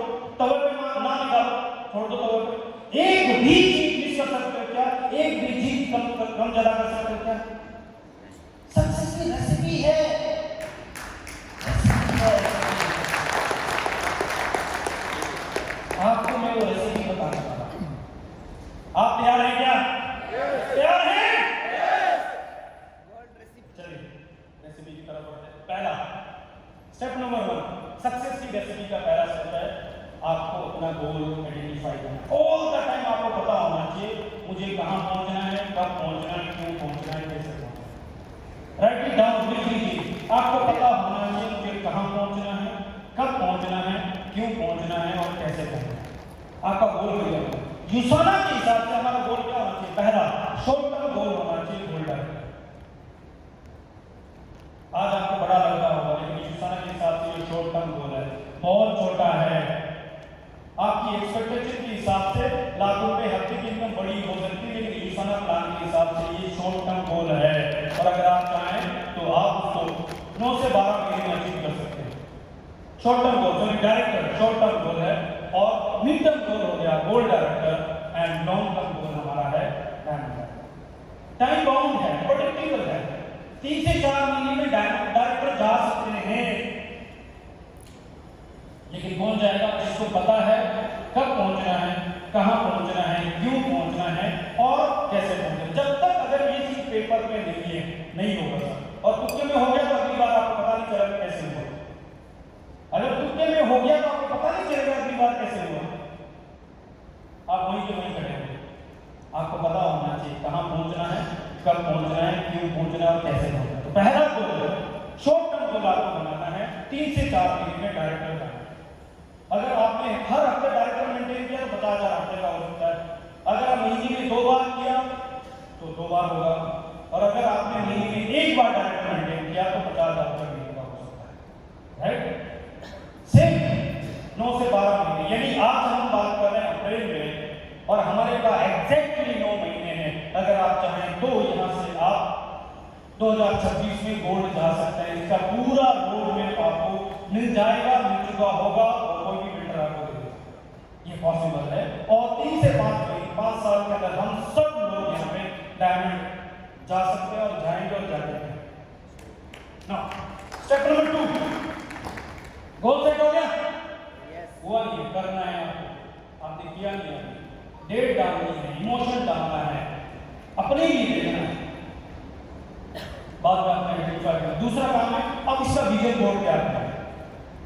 सक्सेस की रेसिपी का पहला स्टेप है आपको अपना गोल आइडेंटिफाई करना। ऑल द टाइम आपको पता होना चाहिए मुझे कहाँ पहुंचना है, कब पहुंचना है, क्यों पहुंचना है, कैसे पहुंचना है। राइट इट डाउन, लिख लीजिए। आपको पता होना चाहिए मुझे कहाँ पहुंचना है, कब पहुंचना है, क्यों पहुंचना है और कैसे पहुंचना है। आपका गोल क्या होगा? यूसाना के हिसाब से हमारा गोल क्या होना चाहिए? पहला शॉर्ट टर्म गोल होना चाहिए, गोल डायरेक्ट। आज आपको बड़ा लग रहा होगा लेकिन यूसाना के हिसाब से ये शॉर्ट टर्म गोल है, बहुत छोटा है। आपकी एक्सपेक्टेशन के हिसाब से लाख रुपए हफ्ते की इनकम बड़ी हो सकती है, लेकिन यूसाना प्लान के हिसाब से ये शॉर्ट टर्म गोल है। और अगर आप चाहें तो आप उसको 9 से 12 महीने में अचीव कर सकते हैं। Short term goal sorry director short term goal है, और मिड टर्म गोल हो गया goal director, and long term goal हमारा है टाइम बाउंड है, प्रोटेक्टेबल है। 3 से 4 महीने में डायरेक्टर जा सकते हैं, लेकिन कौन जाएगा? जिसको पता है कब पहुंचना है, कहां पहुंचना है, क्यों पहुंचना है और कैसे पहुंचना है। जब तक अगर ये चीज पेपर पे नहीं है नहीं होगा, और तुक्के में हो गया तो अगली बार आपको पता नहीं चलेगा कैसे हुआ। अगर तुक्के में हो गया तो आपको पता नहीं चलेगा अगली बार कैसे हुआ, आप वहीं के वहीं करेंगे। आपको पता होना चाहिए कहां पहुंचना है, कब पहुंचना है, क्यों पहुंचना है और कैसे पहुंचना है। तो पहला गोल शॉर्ट टर्म गोल आपको बनाना है, 3 से 4 महीने में डायरेक्टर बनना। अगर आपने हर हफ्ते डायरेक्टर मेंटेन किया तो 50,000 हफ्ते का हो सकता है। अगर आप महीने में 2 बार किया तो 2 बार होगा, और अगर आपने महीने में 1 बार डायरेक्टर मेंटेन किया तो 50,000 महीने का हो सकता है। राइट, सेम 9 से 12 महीने, यानी आज हम बात कर रहे हैं अप्रैल में और हमारे पास एग्जैक्टली 9 महीने हैं। अगर आप चाहें तो यहाँ से आप 2026 में गोल्ड जा सकते हैं। इसका पूरा रोड मैप आपको मिल जाएगा, मिल चुका होगा, और कोई भी बिल्डर आपको दे देगा। ये पॉसिबल है, और 3 से 5 साल के अंदर हम सब लोग यहाँ पे डायमंड जा सकते हैं और जाएंगे और जाते हैं। Now step number 2, goal set हो गया? हुआ नहीं, करना है आपको। आपने किया नहीं, डेट डालनी है, इमोशन डालना है, अपने लिए देखना है, बात बात में आइडेंटिफाई करना। दूसरा काम है अब इसका विजन बोर्ड तैयार करना है,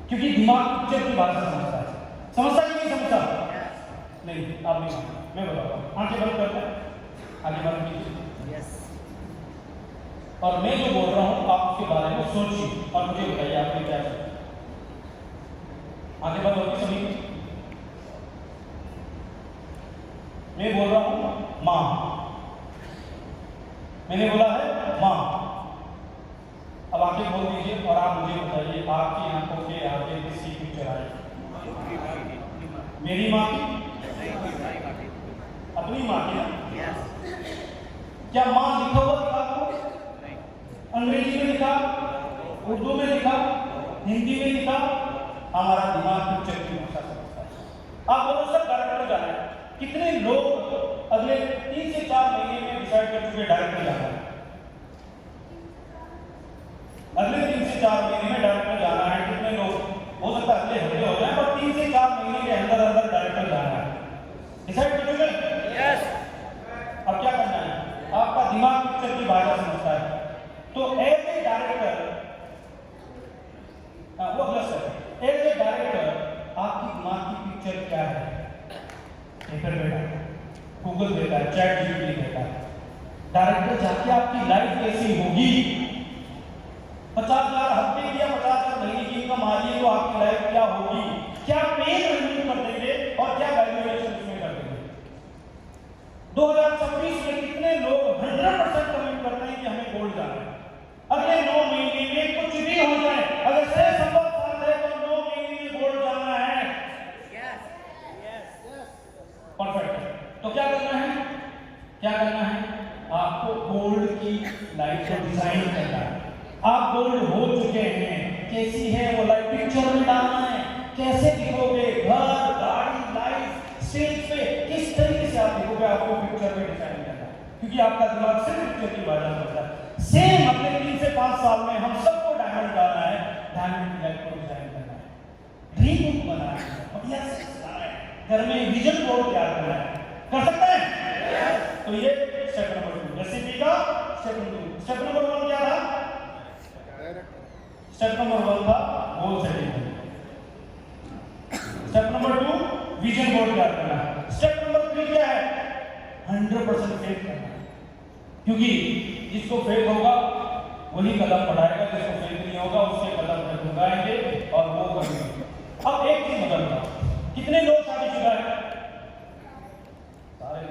क्योंकि दिमाग पिक्चर की भाषा समझता है। समझता कि नहीं समझता? नहीं, आप नहीं समझते, मैं बताता हूँ। आंखें बंद करते हैं, आगे बंद कीजिए। और मैं जो बोल रहा हूँ आप उसके बारे में सोचिए और मुझे बताइए आपने क्या सोचा। आंखें बंद होगी सभी की। मैं बोल रहा हूँ माँ, मैंने बोला है माँ। अब आंखें खोल दीजिए और आप मुझे बताइए आपकी आंखों के आगे किसकी पिक्चर आई? मेरी माँ की? अपनी माँ की ना? क्या माँ लिखा हुआ दिखा आपको? अंग्रेजी में लिखा, उर्दू में लिखा, हिंदी में लिखा? हमारा दिमाग पिक्चर की भाषा समझता है। आप बोलो सर डायरेक्टर जाना है, कितने लोग अगले 3 से 4 महीने में डिसाइड कर चुके डायरेक्टर जाना है? अगले 3 से 4 महीने में डायरेक्टर जाना है, कितने लोग? हो सकता है अगले हफ्ते हो जाए, पर 3 से 4 महीने के अंदर अंदर डायरेक्टर जाना है। डिसाइड कर चुके? यस। अब क्या करना है? आपका दिमाग पिक्चर की भाषा समझता है, तो एज ए डायरेक्टर, वो प्लस है, एज ए डायरेक्टर आपकी दिमाग की पिक्चर क्या है? पेपर पे गूगल देता है, चैट जीपीटी देता है। डायरेक्टर जाके आपकी लाइफ कैसी होगी? 50,000 हफ्ते की या 50,000 महीने की इनकम आ रही है तो आपकी लाइफ क्या होगी? क्या पे रिव्यू कर देंगे और क्या वैल्यूएशन उसमें कर देंगे? 2026 में कितने लोग 100% कमेंट करते हैं कि हमें गोल्ड जाना है? अगले 9 महीने में कुछ भी हो जाए, अगर से संभव साथ है तो 9 महीने में गोल्ड जाना है। परफेक्ट। तो क्या करना है? क्या करना है? आपको गोल्ड की लाइफ को डिजाइन करना है। आप गोल्ड हो चुके हैं, कैसी है वो लाइफ पिक्चर में डालना है। कैसे दिखोगे? घर, गाड़ी, लाइफ, स्टेज पे किस तरीके से आप दिखोगे, आपको पिक्चर में डिजाइन करना है, क्योंकि आपका दिमाग सिर्फ पिक्चर की भाषा समझता है। सेम अगले 3 से 5 साल में हम सबको डायमंड डालना है, डायमंड की लाइफ को डिजाइन करना है, ड्रीम बुक बनाना है, बढ़िया से सजाना है, घर में विजन बोर्ड तैयार करना है। कर सकते हैं? तो ये स्टेप नंबर 2 रेसिपी का स्टेप नंबर 2। स्टेप नंबर 1 क्या था? स्टेप नंबर 1 था गोल सेटिंग। विजन बोर्ड तैयार करना है। स्टेप नंबर 3 क्या है? 100% फेथ करना है, क्योंकि जिसको फेथ होगा वही कदम बढ़ाएगा, जिसको फेथ नहीं होगा उसके कदम ढुकाएंगे और वो करेंगे। अब एक चीज बदलना, कितने लोग शादीशुदा हैं? सारे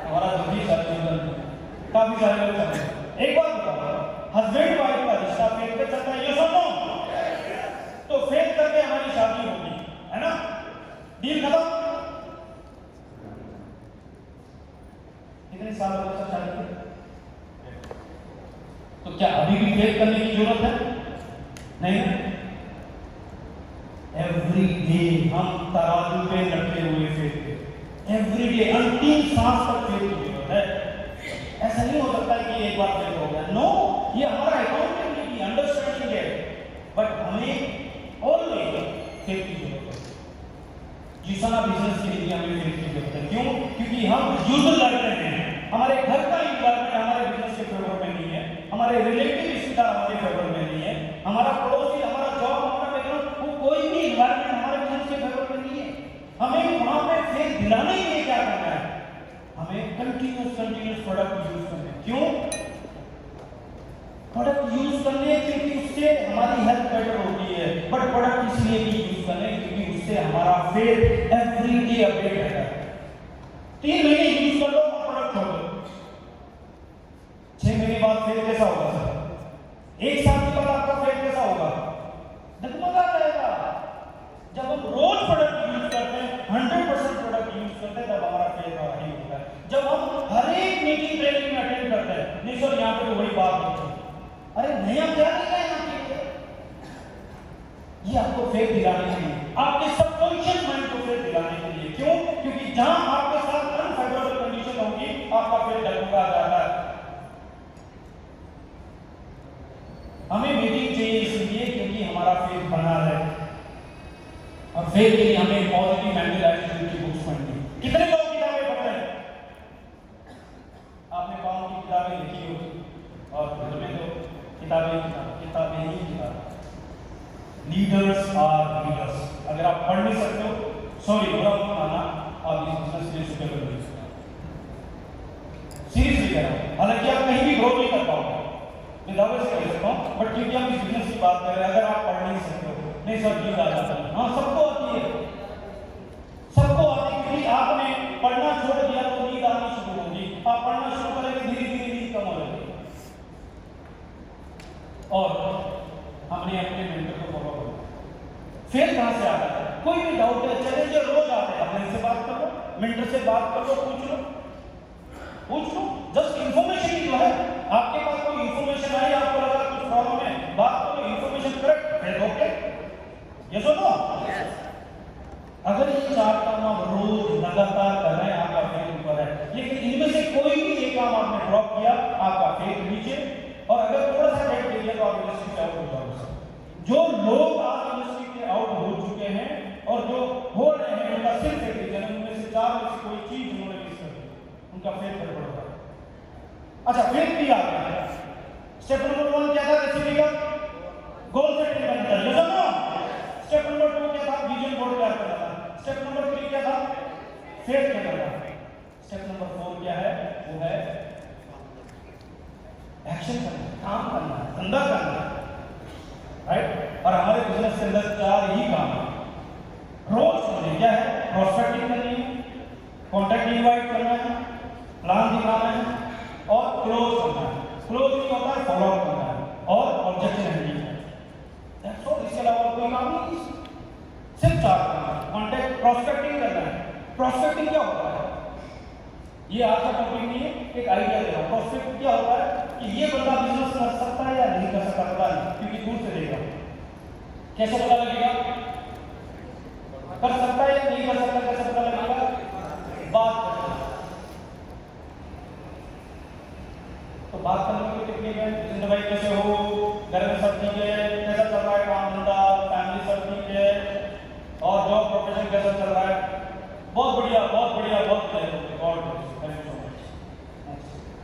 हमारा जल्दी शादीशुदा काफी सारे लोग हैं। एक बात बताओ, हस्बैंड वाइफ का रिश्ता फेथ पे चलता है, ये सुनो, तो फेथ करके हमारी शादी होगी, है ना? डील खत्म। कितने साल हो गए शादी के? तो क्या अभी भी फेथ करने की जरूरत है? नहीं। एवरी डे हम तराजू पे लटके हुए फेथ पे, एवरी डे अंतिम सांस तक फेथ की जरूरत है। ऐसा नहीं हो सकता कि एक बार फेथ हो गया, नो, ये हमारा अकाउंटेबिलिटी अंडरस्टैंडिंग है, बट हमें ऑलवेज फेथ की जरूरत है। जिसना बिजनेस के लिए हमें फेथ की जरूरत है। क्यों? क्योंकि हम युद्ध लड़ रहे हैं, हमारे घर का इन्वायरमेंट हमारे बिजनेस के फेवर में नहीं है, हमारे रिलेटिव रिश्तेदार हमारे फेवर में नहीं है, हमारा पड़ोसी, हमारा जॉब, हमारा बैकग्राउंड, वो कोई भी इन्वायरमेंट हमारे बिजनेस के फेवर में नहीं है। हमें वहां पे फेथ दिलाने के लिए क्या करना है? हमें कंटिन्यूस प्रोडक्ट यूज करना है। क्यों प्रोडक्ट यूज करने? क्योंकि उससे हमारी हेल्थ बेटर होती है, बट प्रोडक्ट इसलिए भी यूज करने क्योंकि उससे हमारा फेथ एवरी डे अपडेट रहता है। 3 महीने यूज कर लो और प्रोडक्ट छोड़ दो, 6 महीने बाद फेथ कैसा होगा सर? 1 साल के बाद आपका फेथ कैसा होगा? डगमगा जाएगा। जब हम रोज प्रोडक्ट यूज करते हैं, 100% प्रोडक्ट यूज करते हैं, तब हमारा फेथ हाई होता है। जब हम हर एक मीटिंग ट्रेनिंग में अटेंड करते हैं, नहीं सर यहाँ पे वही बात होती है, अरे नया क्या लिखा है यहाँ पे? ये आपको फेथ दिलाने के लिए, आपके सबकॉन्शियस माइंड को फेथ दिलाने के लिए। क्यों? क्योंकि जहां आपके साथ अनफेवरेबल कंडीशन होगी, आपका फेथ डगमगा जाता है। हमें मीटिंग चाहिए इसलिए क्योंकि हमारा फेथ बना रहे, और फेथ के लिए हमें पॉजिटिव मेंटल एटीट्यूड की बुक्स पढ़नी। कितने लोग किताबें पढ़ते हैं? आपने कौन की किताबें लिखी होगी? और घर में तो किताबें ही किताबें। Leaders are leaders. अगर आप पढ़ नहीं सकते हो, सॉरी बुरा मत मानना, आप इस बिजनेस के लिए सुटेबल नहीं हो। सीरियसली कह रहा हूं, हालांकि आप कहीं भी ग्रो नहीं कर पाओगे, मैं दावे से कह सकता हूं, बट क्योंकि हम इस बिजनेस की बात कर रहे हैं, अगर आप पढ़ नहीं सकते हो, नहीं सर नींद आ जाता है, हाँ सबको आती है, सबको आती है, क्योंकि आपने पढ़ना छोड़ दिया तो नींद आनी शुरू होगी। आप पढ़ना शुरू करेंगे, धीरे धीरे नींद कम हो जाएगी। और हमने अपने मेंटर को फॉलो करना। फेथ कहां से आता है? कोई भी डाउट है, चैलेंज रोज आते हैं, अपने से बात करो, मेंटर से बात करो, पूछ लो। जस्ट इंफॉर्मेशन ही तो है। आपके पास कोई इंफॉर्मेशन आई, आपको लगा कुछ प्रॉब्लम है, बात करो, information correct, faith okay, yes और नो? अगर ये 4 काम आप रोज लगातार कर रहे हैं, आपका फेथ ऊपर है। लेकिन इनमें से कोई भी एक काम आपने ड्रॉप किया, आपका फेथ नीचे, और अगर थोड़ा सा गैप दे दिया तो आप इंडस्ट्री से आउट हो जाओगे। जो लोग आज इंडस्ट्री के आउट हो चुके हैं और जो हो रहे हैं, उनका सिर्फ एक रीजन है, उनमें से 4 में से कोई चीज उन्होंने मिस कर दी, उनका फेथ गड़बड़ हो रहा है। अच्छा, फेथ भी आ गया। स्टेप नंबर 1 क्या था? रेसिपी का गोल सेटिंग बनता है, यस और नो? स्टेप नंबर 2 क्या था? विजन बोर्ड तैयार करना था। स्टेप नंबर 3 क्या था? फेथ करना था। स्टेप नंबर 4 क्या है? वो है एक्शन करना, काम करना, धंधा करना, राइट? और हमारे बिजनेस के अंदर 4 ही काम है। रोज करने क्या है? प्रोस्पेक्टिंग करनी है, कॉन्टैक्ट इनवाइट करना है, प्लान दिखाना है और क्लोज करना है। क्लोज नहीं होता है, फॉलो अप करना है और ऑब्जेक्शन हैंडलिंग है। That's all. इसके अलावा कोई काम नहीं, सिर्फ 4 काम है। कॉन्टैक्ट, प्रोस्पेक्टिंग करना है। प्रोस्पेक्टिंग क्या होता है? ये आज का टॉपिक नहीं है, एक आइडिया दे रहा हूं। प्रोस्पेक्ट क्या होता है कि ये बंदा बिजनेस कर सकता है या नहीं कर सकता, पता नहीं, क्योंकि दूर से देगा। कैसे पता लगेगा? कर सकता है या नहीं कर सकता, कैसे पता लगेगा? बात करना। तो बात करने की टेक्निक है, जिंदा भाई कैसे हो, घर में सब ठीक है, कैसा चल रहा है काम धंधा, फैमिली सब ठीक है, और जॉब प्रोफेशन कैसा चल रहा है? बहुत बढ़िया, बहुत बढ़िया, बहुत बढ़िया।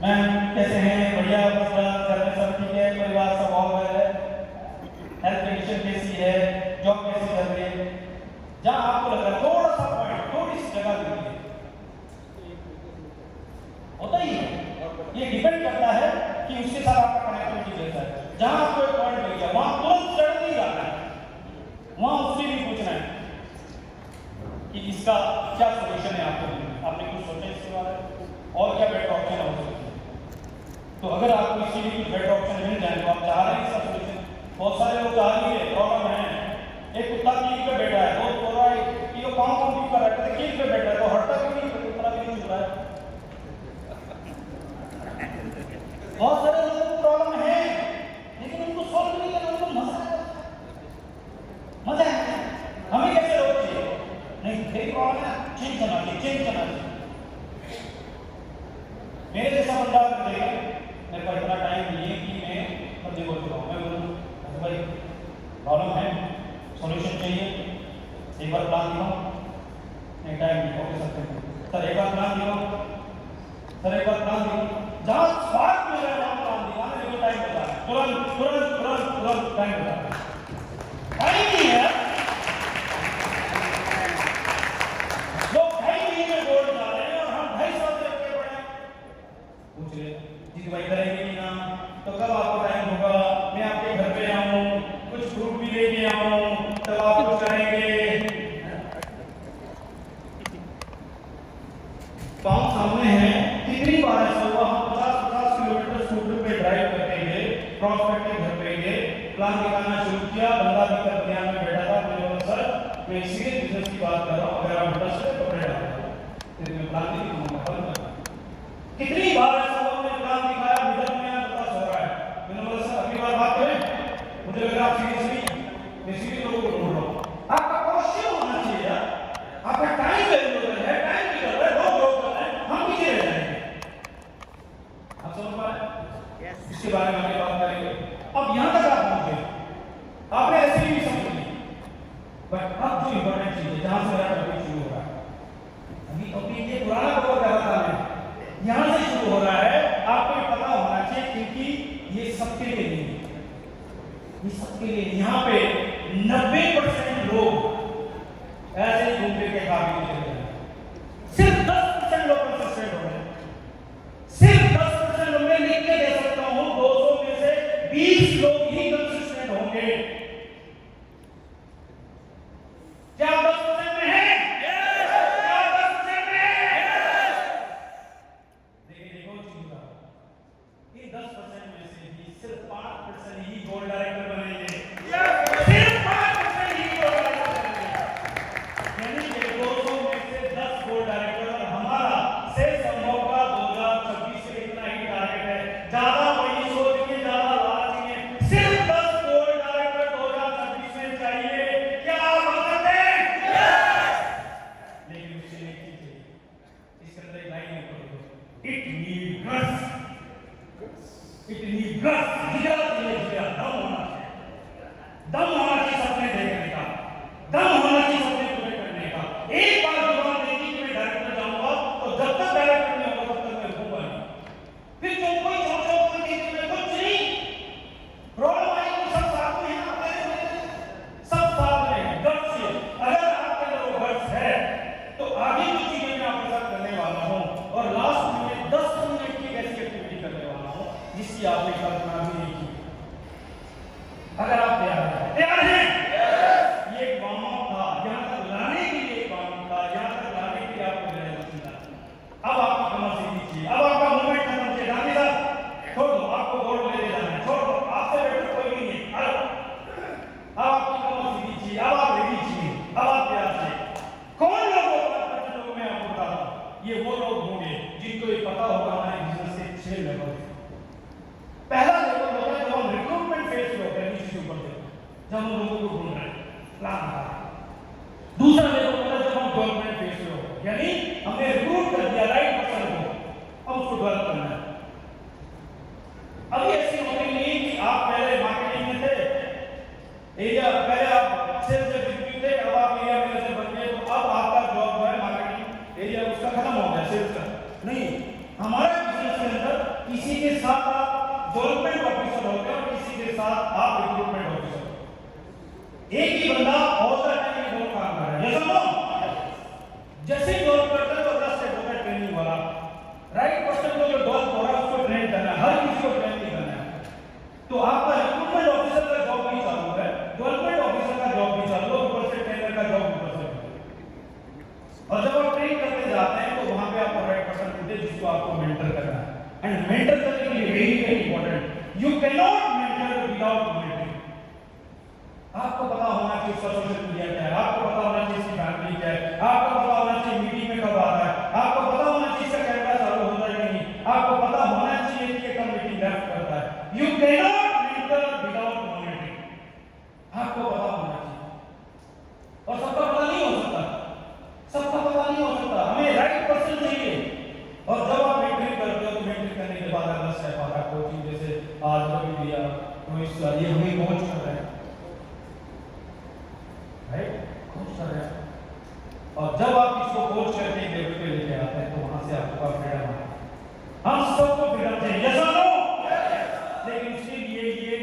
मैम कैसे हैं? बढ़िया, बस घर में सब ठीक है, परिवार सब ऑल वेल है, हेल्थ कंडीशन कैसी है, जॉब कैसी चल रही है? जहां आपको लग रहा है थोड़ा सा पॉइंट, थोड़ी सी जगह मिली है, होता ही है। ये डिपेंड करता है कि उसके साथ आपका कनेक्टिविटी कैसा है। जहां आपको एक पॉइंट मिल गया वहां तुरंत चढ़ नहीं जाना है, वहां उससे भी पूछना है कि इसका क्या सोल्यूशन है। आपने कुछ सोचा इसके बारे में और क्या बेटर ऑप्शन हो सकते हैं। तो अगर आपको इसके लिए कुछ बेटर ऑप्शन मिल जाए तो आप चाह रहे हैं इसका सोल्यूशन। बहुत सारे लोग चाह रहे हैं, प्रॉब्लम है, एक कुत्ता कील पे बैठा है, वो बोल रहा है कि वो कौन कील पे बैठा है, कील पे बैठा है तो हटता क्यों नहीं, कुत्ता भी नहीं छू रहा है। बहुत सारे लोगों को प्रॉब्लम है लेकिन उनको सॉल्व नहीं करना, उनको मजा है। हमें कैसे लोग चाहिए नहीं, फिर प्रॉब्लम है, चेंज करना चाहिए, चेंज करना चाहिए। मेरे जैसा बंदा करेगा, मेरे पास इतना टाइम नहीं है कि मैं बंदे बोल रहा हूँ, मैं बोलूँ भाई प्रॉब्लम है, सॉल्यूशन चाहिए, एक बार प्लान दिखाओ, नहीं टाइम नहीं हो सकते सर, एक बार प्लान दिखाओ सर, एक बार प्लान दिखाओ, जहाँ स्वाद मिल रहा है वहाँ प्लान दिखाना, नहीं तो टाइम बता है, तुरंत तुरंत तुरंत तुरंत टाइम बता है, टाइम नहीं है। लोग 2.5 महीने बोर्ड जा रहे हैं और हम 2.5 साल से रखे पड़े हैं। पूछ रहे जी भाई करेंगे नहीं ना, तो कब आपको टाइम होगा, मैं आपके घर पे आऊँ, कुछ फ्रूट भी लेके आऊँ, तब आप कुछ करेंगे। पाँव सामने है, कितनी बार ऐसा हुआ हम 50-50 किलोमीटर स्कूटर पे ड्राइव करते गए, प्रॉस्पेक्ट के घर पे गए, प्लान दिखाना शुरू किया, बंदा भी बनियान में बैठा था, मैंने बोला सर मैं सीरियस बिजनेस की बात कर रहा हूँ, अगर आप इंटरेस्ट है तो मैं डालूंगा, फिर मैं प्लान नहीं दिखाऊंगा, बंद कर। कितनी बार ऐसा हुआ मैंने प्लान दिखाया, मिडल में बता सो रहा है, मैंने बोला सर अगली बार बात करें, मुझे लग रहा है आप सीरियस नहीं, मैं सीरियस लोगों को ढूंढ रहा हूँ। आपका क्वेश्चन होना चाहिए यार, आपका टाइम वैल्यूएबल है, टाइम की जरूरत है, लोग ग्रो कर रहे हैं, हम पीछे रह जाएंगे। आप समझ पा रहे हैं? इसके बारे में आगे बात करेंगे। अब यहां तक आप पहुंचे, आपने ऐसे ही समझ ली, बट अब जो इंपॉर्टेंट चीज है जहां से मेरा टॉपिक शुरू हो रहा है, अभी ये पुराना कवर कर रहा था मैं, यहां से शुरू हो रहा है, आपको पता होना चाहिए क्योंकि ये सबके लिए नहीं है, ये सबके लिए। यहाँ पे 90% लोग ऐसे ही घूमते के काबिल चले गए, सिर्फ 10% लोग कंसिस्टेंट हो गए, सिर्फ 10% लोग। मैं लिख के दे सकता हूँ 200 में से 20 लोग ही कंसिस्टेंट होंगे। क्या 10% में है? क्या 10% में है? देखो चीज़ ये 10% में से भी सिर्फ 5% ही गोल्ड डायरेक्टर बनेंगे, सिर्फ 5% ही गोल्ड डायरेक्टर बनेंगे। यानी कि 200 में से 10 गोल्ड डायरेक्टर, और हमारा से संभव का 2026 से इतना ही टारगेट है। ज्यादा बड़ी सोच के, ज्यादा लालच में, सिर्फ 10 गोल्ड डायरेक्टर 2026 में चाहिए। क्या आप सकते हैं? लेकिन उसके लिए क्या चाहिए? इसके अंदर एक लाइन है, it need guts, it need guts, दम होना चाहिए, दम होना चाहिए सपने देखने का, दम होना चाहिए सपने पूरे करने का। एक बार जुबान देगी कि मैं डायरेक्टर जाऊंगा, तो जब तक डायरेक्टर नहीं होगा तब तक मैं रुकूंगा नहीं। फिर जो कोई सोचो कोई चीज में कुछ नहीं, प्रॉब्लम आई तो सब साथ में है, सब साथ में है, गट्स से। अगर आपके अंदर वो गट्स है तो आगे की चीजें मैं आपके साथ करने वाला हूँ, और लास्ट में 10 मिनट की ऐसी एक्टिविटी करने वाला हूँ जिसकी आपने कल्पना भी नहीं की। अगर आप तैयार हैं? ये एक वार्म अप था, यहाँ तक लाने के लिए एक वार्म अप था, यहाँ तक लाने के लिए आपको मेहनत करना। अब आपकी कमर से नीचे, अब आपका मूवमेंट खत्म से डांडी साहब छोड़ दो, आपको दौड़ ले जाना है, छोड़ दो, आपसे बेटर कोई नहीं है। अब आपकी कमर से नीचे, अब आप रेडी चाहिए, अब आप तैयार हैं। कौन लोग वो 5% लोग मैं आपको बता रहा हूँ, ये वो लोग होंगे जिनको ये पता होगा हमारे बिजनेस के 6 लेवल। पहला लेवल होता है जब हम रिक्रूटमेंट फेज पे होते हैं, नीचे से ऊपर तक, जब हम लोगों को ढूंढ रहे हैं, प्लान बना रहे हैं। दूसरा लेवल होता है जब हम डेवलपमेंट फेज पे होते हैं, यानी हमने रिक्रूट कर दिया राइट पर्सन को, अब उसको डेवलप करना है। अभी ऐसी नौकरी नहीं कि आप पहले मार्केटिंग में थे, एरिया पहले आप सेल्स एग्जीक्यूटिव थे, अब आप एरिया मैनेजर बन गए, तो अब आपका जॉब जो है मार्केटिंग एरिया उसका खत्म हो गया, सेल्स का नहीं। हमारे बिजनेस के अंदर किसी के साथ आप डेवलपमेंट ऑफिसर होते हैं और किसी के साथ आप रिक्रूटमेंट ऑफिसर। एक ही बंदा ऑल द टाइम ये दोनों काम कर रहा है, ये समझो, जैसे ही डेवलप करते हैं तो अगला स्टेप होता है ट्रेनिंग वाला। राइट पर्सन को जो डेवलप हो रहा है उसको ट्रेन करना है, हर किसी को ट्रेन नहीं करना है। तो आपका रिक्रूटमेंट ऑफिसर का जॉब भी चालू है, डेवलपमेंट ऑफिसर का जॉब भी चालू है, ऊपर से ट्रेनर का जॉब ऊपर से। और जब आप ट्रेन करते जाते हैं तो वहां पे आपको राइट पर्सन मिलते हैं जिसको आपको मेंटर करना है। एंड मेंटर करने के लिए very very important, you can not mentor without mentoring. आपको पता होना चाहिए उसका सोशल मीडिया क्या है, आपको पता होना चाहिए इसकी फैमिली क्या है, आपको पता होना चाहिए मीटिंग में कब आता है, आपको पता होना चाहिए इसका कैमरा चालू होता है कि नहीं, आपको पता होना चाहिए कि ये कब मीटिंग लेफ्ट करता है। You can not mentor without monitoring, आपको पता होना चाहिए। और सबका पता नहीं हो सकता, सबका पता नहीं हो सकता, हमें राइट पर्सन चाहिए। और जब आप मेंटरिंग करते हो तो मेंटरिंग करने के बाद अगला स्टेप आता है कोचिंग, जैसे आज रवि दिया तो इस ये हमें कोच कर रहे हैं, राइट, कोच कर रहे हैं। और जब आप इसको कोच करके एक लेवल पे लेके आते हैं तो वहां से आपको फ्रीडम है। हम सबको फ्रीडम चाहिए, यस और नो? लेकिन उसके लिए ये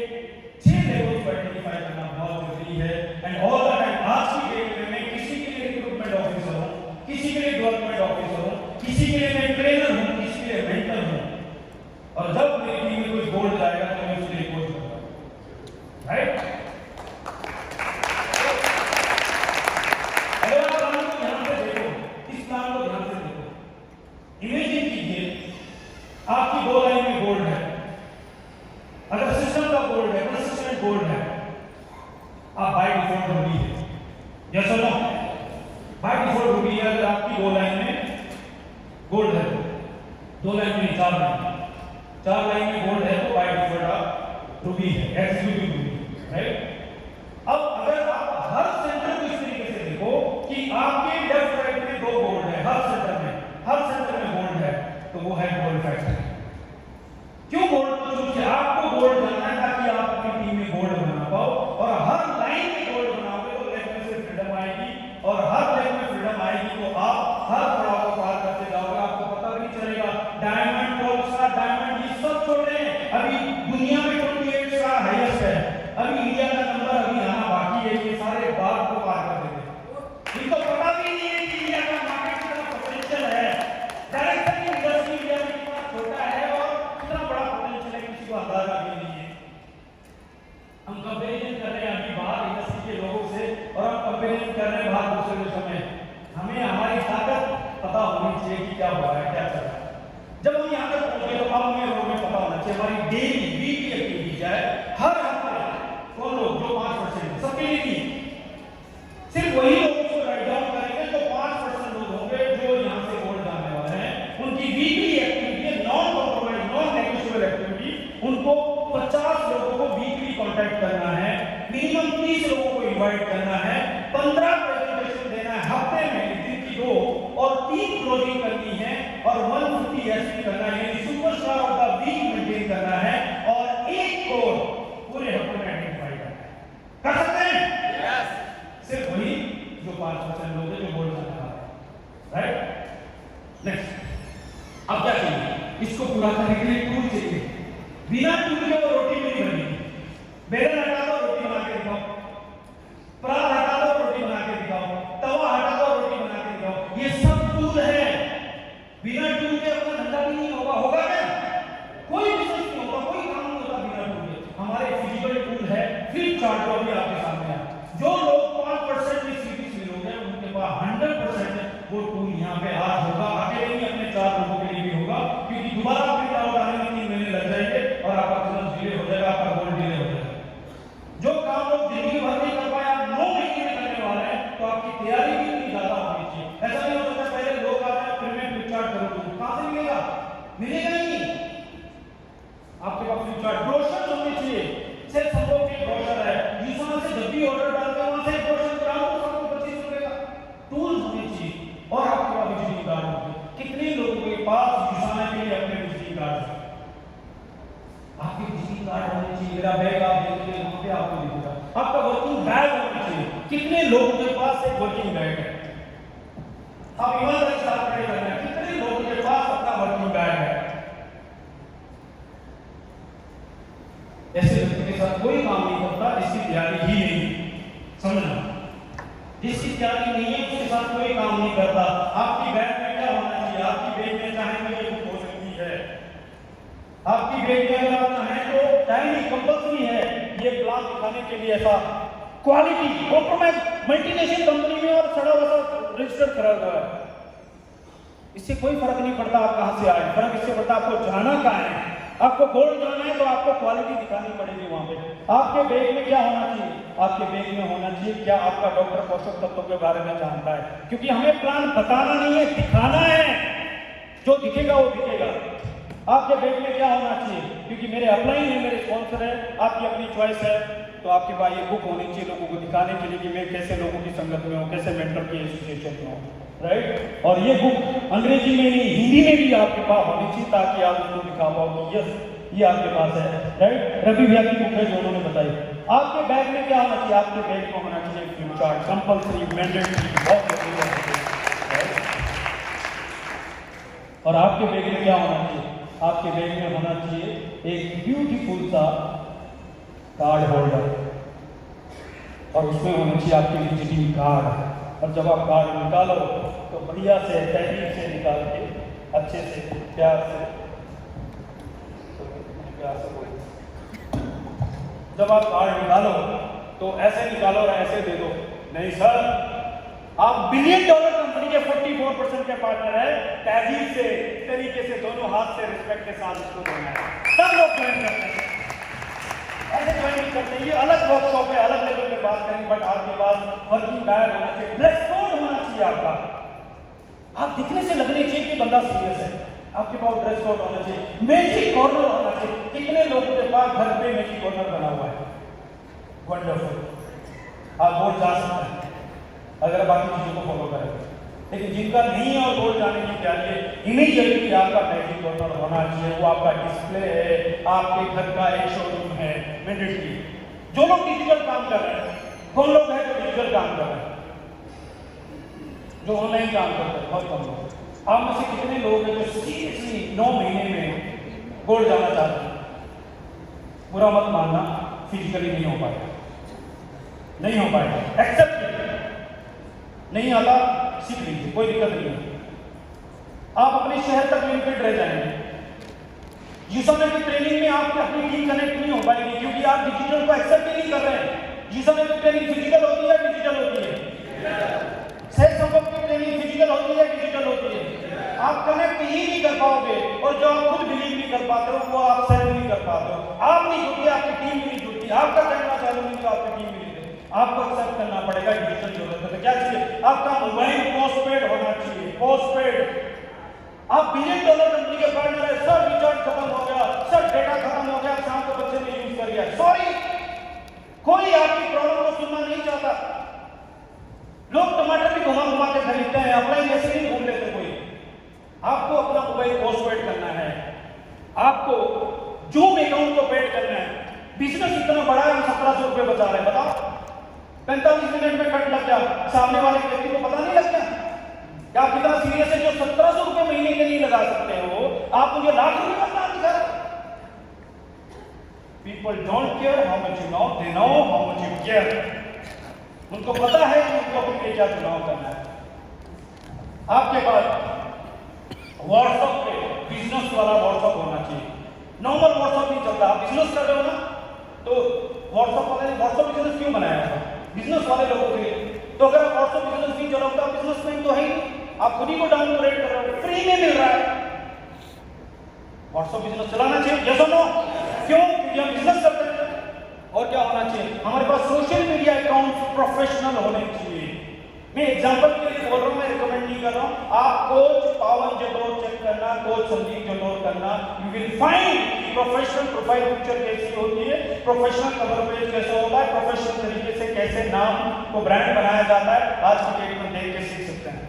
6 लेवल्स को आइडेंटिफाई करना बहुत जरूरी है। एंड ऑल द टाइम आज की डेट में मैं किसी के लिए रिक्रूटमेंट ऑफिसर हूं, किसी के लिए डेवलपमेंट ऑफिसर हूं, किसी के लिए मैं ट्रेनर हूं, किसी के लिए मेंटर हूं। और जब मेरी टीम में कोई गोल्ड जाएगा तो मैं उसके लिए कोच करूंगा, राइट? अगर आप प्लान को ध्यान से देखो, इस प्लान को ध्यान से देखो, इमेजिन कीजिए आपकी 2 लाइन में गोल्ड है। अगर सिस्टम का गोल्ड है, कंसिस्टेंट गोल्ड है, आप बाय डिफॉल्ट रूबी है, यस और नो? बाय डिफॉल्ट रूबी है। अगर आपकी 2 लाइन में गोल्ड है, 2 लाइन में 4 लाइन में गोल्ड है तो बाय डिफॉल्ट आप रूबी है, एग्जीक्यूटिव रूबी, राइट? अब अगर आप हर सेंटर को इस तरीके से देखो कि आपके लेफ्ट राइट में 2 गोल्ड है, हर सेंटर में गोल्ड है, तो वो है गोल्ड फैक्टर। क्यों गोल्ड? क्योंकि आपको गोल्ड बनना है ताकि आप अपनी टीम में गोल्ड बना पाओ। और हर लाइन में गोल्ड बनाओगे तो लेग में से फ्रीडम आएगी, और हर लेग में फ्रीडम आएगी तो आप हर पड़ाव को पार करते जाओगे, आपको पता भी नहीं चलेगा। डायमंड, गोल्ड स्टार, डायमंड ये सब छोटे हैं, अभी दुनिया में 28 का हाईएस्ट है, अभी इंडिया का नंबर अभी आना बाकी है। ये सारे बार को पार कर देंगे, इनको पता भी नहीं है कि इंडिया का मार्केट कितना पोटेंशियल है। डायरेक्ट इंडस्ट्री इंडिया में कितना छोटा है और कितना बड़ा पोटेंशियल है, किसी को अंदाजा भी नहीं है। हम कंपैरिजन कर रहे हैं अभी बाहर इंडस्ट्री के लोगों से, और हम कंपैरिजन कर रहे हैं बाहर दूसरे देशों में। हमें हमारी ताकत पता होनी चाहिए कि क्या हो रहा है, क्या चल रहा है। जब हम यहाँ तक पहुंचे तो अब हमें लोगों में पता होना चाहिए हमारी डेली वीकली एक्टिविटीज है, हर हफ्ते कौन लोग जो 5% सबके लिए नहीं, सिर्फ वही लोग उसको राइट डाउन करेंगे तो 5% लोग होंगे जो यहाँ से गोल्ड जाने वाले हैं। उनकी weekly activity, non compromise, non negotiable activity, उनको 50 लोगों को वीकली कांटेक्ट करना है, मिनिमम 30 लोगों को इनवाइट करना है, 15 प्रेजेंटेशन देना है हफ्ते में, दिन की 2, और 3 क्लोजिंग करनी है, और 150 एसपी करना है, यानी superstar of the week maintain करना है, और 1 करोड़ पूरे हफ्ते में आइडेंटिफाई करना है। कर सकते हैं? यस। सिर्फ वही जो 5% लोग हैं जो बोल सकते हैं, राइट? नेक्स्ट, अब क्या चाहिए? इसको पूरा करने के लिए टूल चाहिए। बिना टूल के वो रोटी नहीं बनेगी। बेलन हटा दो, रोटी बना के दिखाओ, परात हटा दो, रोटी बना के दिखाओ, तवा हटा दो, रोटी बना के दिखाओ। ये सब टूल है, बिना टूल के अपना धंधा भी नहीं होगा। होगा क्या? कोई बिजनेस नहीं होगा, कोई काम नहीं होगा बिना टूल के। हमारे फिजिकल टूल है, फ्लिप चार्ट जो भी आपके सामने है। जो लोग 5% में सीरीज मिलोगे उनके पास 100% वो टूल यहाँ पे आज होगा, अकेले नहीं अपने 4 लोगों के लिए भी होगा, क्योंकि दोबारा प्रिंट आउट आने में 3 महीने लग जाएंगे और आपका बिजनेस डिले हो जाएगा, आपका गोल डिले हो जाएगा। जो काम लोग जिंदगी भर नहीं कर पाए आप 9 महीने में करने वाले हैं, तो आपकी तैयारी भी इतनी ज्यादा होनी चाहिए। ऐसा नहीं हो सकता पहले लोग आ जाए फिर मैं फ्लिपचार्ट करूँ, कहां से मिलेगा? मिलेगा ही नहीं। आपके पास फ्लिपचार्ट ब्रोशर होने चाहिए, सिर्फ संभव के ब्रोशर है, यूजर से जब भी ऑर्डर डालते हैं वहां से ब्रोशर कराओ तो आपको 25 रुपए का टूल होने चाहिए। और आपके पास विजिटिंग कार्ड होंगे। कितने लोगों के पास यूजर के लिए अपने विजिटिंग कार्ड है? आपके विजिटिंग कार्ड होने चाहिए। मेरा बैग आप देखिए वहां पे आपको दिखेगा, आपका वर्किंग बैग होना चाहिए। कितने लोगों के पास एक वर्किंग बैग है? आप ईमानदारी से साथ खड़े करना है, कितने लोगों के पास अपना वर्किंग बैग है? ऐसे व्यक्ति के साथ कोई काम नहीं करता जिसकी तैयारी ही नहीं, समझना, जिसकी जाती नहीं है उसके साथ कोई काम नहीं करता। आपकी बैग में क्या होना चाहिए? आपकी बैग में चाहे ये बुक हो सकती है, आपकी बैग में अगर आप चाहें तो चाहे कंपल्सरी है ये प्लान दिखाने के लिए ऐसा क्वालिटी कॉम्प्रोमाइज मल्टीनेशनल कंपनी में और सड़ा वसा रजिस्टर करा हुआ है। इससे कोई फर्क नहीं पड़ता आप कहां से आए, फर्क इससे पड़ता आपको जाना कहां है। आपको गोल्ड जाना है तो आपको क्वालिटी दिखानी पड़ेगी वहां पे। आपके बैग में क्या होना चाहिए? आपके बैग में होना चाहिए क्या आपका डॉक्टर पोषक तत्वों के बारे में जानता है, क्योंकि हमें प्लान बताना नहीं है, दिखाना है। जो दिखेगा वो दिखेगा। आपके बैग में क्या होना चाहिए? क्योंकि मेरे अपलाइन है, मेरे स्पॉन्सर है, आपकी अपनी चॉइस है, तो आपके पास ये बुक होनी चाहिए लोगों को दिखाने के लिए कि मैं कैसे लोगों की संगत में हूँ, कैसे मेंटर की एसोसिएशन में हूँ, राइट। और ये बुक अंग्रेजी में नहीं हिंदी में भी आपके पास होनी चाहिए ताकि आप उसको दिखा पाओ कि यस ये आपके पास है, राइट। रवि भैया की बुक है जो उन्होंने बताई। आपके बैग में क्या होना चाहिए? आपके बैग में होना चाहिए फ्लिप चार्ट, कंपल्सरी, मैंडेटरी, बहुत जरूरी है। और आपके बैग में क्या होना चाहिए? आपके बैग में होना चाहिए एक ब्यूटीफुल सा कार्ड होल्डर, और उसमें होना चाहिए आपकी विजिटिंग कार्ड। और जब आप कार्ड निकालो तो बढ़िया से तहरीर से निकाल के अच्छे से प्यार से जब आप कार्ड निकालो तो ऐसे निकालो और ऐसे दे दो। नहीं सर, आप $1 बिलियन कंपनी के 44% के पार्टनर है, तहजीब से तरीके से दोनों हाथ से रिस्पेक्ट के साथ इसको देना है। सब लोग ज्वाइन करते हैं, ऐसे ज्वाइन करते हैं। ये अलग वर्कशॉप है, अलग लेवल पे बात करेंगे, बट आपके पास वर्किंग डायर होना चाहिए, ड्रेस कोड होना चाहिए आपका। आप दिखने से लगने चाहिए कि बंदा सीरियस है, आपके पास ड्रेस कोड होना चाहिए। मैजिक कॉर्नर होना चाहिए। कितने लोगों के पास घर पे मैजिक कॉर्नर बना हुआ है? वंडरफुल, आप बोर्ड जा सकते हैं अगर बाकी चीजों को फॉलो करें। लेकिन जिनका नहीं है और बोर्ड जाने की तैयारी है, इन्हीं जरूरी आपका मैजिक कॉर्नर होना चाहिए। वो आपका डिस्प्ले है, आपके घर का एक शोरूम है, मैंडेटरी। जो लोग डिजिटल काम कर रहे हैं, कौन लोग हैं जो डिजिटल काम कर रहे हैं, जो ऑनलाइन काम करते हैं? बहुत कम लोग। आप में से कितने लोग हैं जो सीरियसली 9 महीने में गोल्ड जाना चाहते हैं? बुरा मत मानना, फिजिकली नहीं हो पाएगा, नहीं हो पाएगा, एक्सेप्ट नहीं आता, सीख लीजिए, कोई दिक्कत नहीं है। आप अपने शहर तक लिमिटेड रह जाएंगे। जिस समय की ट्रेनिंग में आपकी अपनी टीम कनेक्ट नहीं हो पाएगी, क्योंकि आप डिजिटल को एक्सेप्ट ही नहीं कर रहे हैं। जिस समय की ट्रेनिंग फिजिकल होती है, डिजिटल होती है। सहज संभव की ट्रेनिंग फिजिकल होती है, डिजिटल होती है। आप कनेक्ट ही नहीं कर पाओगे, और जो आप खुद बिलीव नहीं कर पाते हो वो आप सेल नहीं कर पाते हो। आप नहीं जुड़ती, आपकी टीम नहीं जुड़ती, आपका करना चालू नहीं तो आपकी टीम नहीं जुड़ती। आपको एक्सेप्ट करना पड़ेगा डिजिटल जरूरत है। क्या चाहिए? आपका मोबाइल पोस्टपेड होना चाहिए, पोस्टपेड। आप $1 बिलियन कंपनी के पार्टनर है, सर रिचार्ज खत्म हो गया, सर डेटा खत्म हो गया, शाम को बच्चे ने यूज कर लिया, सॉरी, कोई आपकी प्रॉब्लम को सुनना नहीं चाहता। लोग टमाटर भी घुमा घुमा के खरीदते हैं, अप्लाई ऐसे नहीं घूम लेते कोई। आपको अपना मोबाइल पोस्टपेड करना है, आपको जूम अकाउंट को पेड करना है। बिजनेस इतना बड़ा है, हम 1700 रुपए बचा रहे हैं, बताओ। 45 मिनट में कट लग गया, सामने वाले व्यक्ति को पता नहीं लगता क्या आप कितना सीरियस है? जो 1700 रुपए महीने के लिए लगा सकते हो, आप मुझे लाख रुपए का प्लान दिखा रहे हो। People don't care how much you know, they know how much you care. उनको पता है कि उनको अपने लिए क्या चुनाव करना है। आपके पास व्हाट्सएप पे बिजनेस वाला व्हाट्सएप होना चाहिए। नॉर्मल व्हाट्सएप नहीं चलता। आप बिजनेस कर रहे हो ना, तो व्हाट्सएप वाले व्हाट्सएप बिजनेस क्यों बनाया था? बिजनेस वाले लोगों के लिए। तो अगर आप व्हाट्सएप बिजनेस नहीं चलाओगे तो आप बिजनेसमैन तो है ही, आप खुद ही को डाउनग्रेड कर रहे हो, फ्री में मिल रहा है। व्हाट्सएप बिजनेस चलाना चाहिए, यस और नो? क्यों? क्योंकि हम बिजनेस करते हैं। और क्या होना चाहिए? हमारे पास सोशल मीडिया अकाउंट प्रोफेशनल होने चाहिए। मैं एग्जांपल के लिए बोल रहा हूं, मैं रिकमेंड नहीं कर रहा हूं। आप कोच पावन जदौर चेक करना, कोच संदीप जदौर करना, you will find professional profile picture कैसी होती है, प्रोफेशनल कवर पेज कैसे होता है, प्रोफेशनल तरीके से कैसे नाम को ब्रांड बनाया जाता है। आज की डेट में देख के सीख सकते हैं।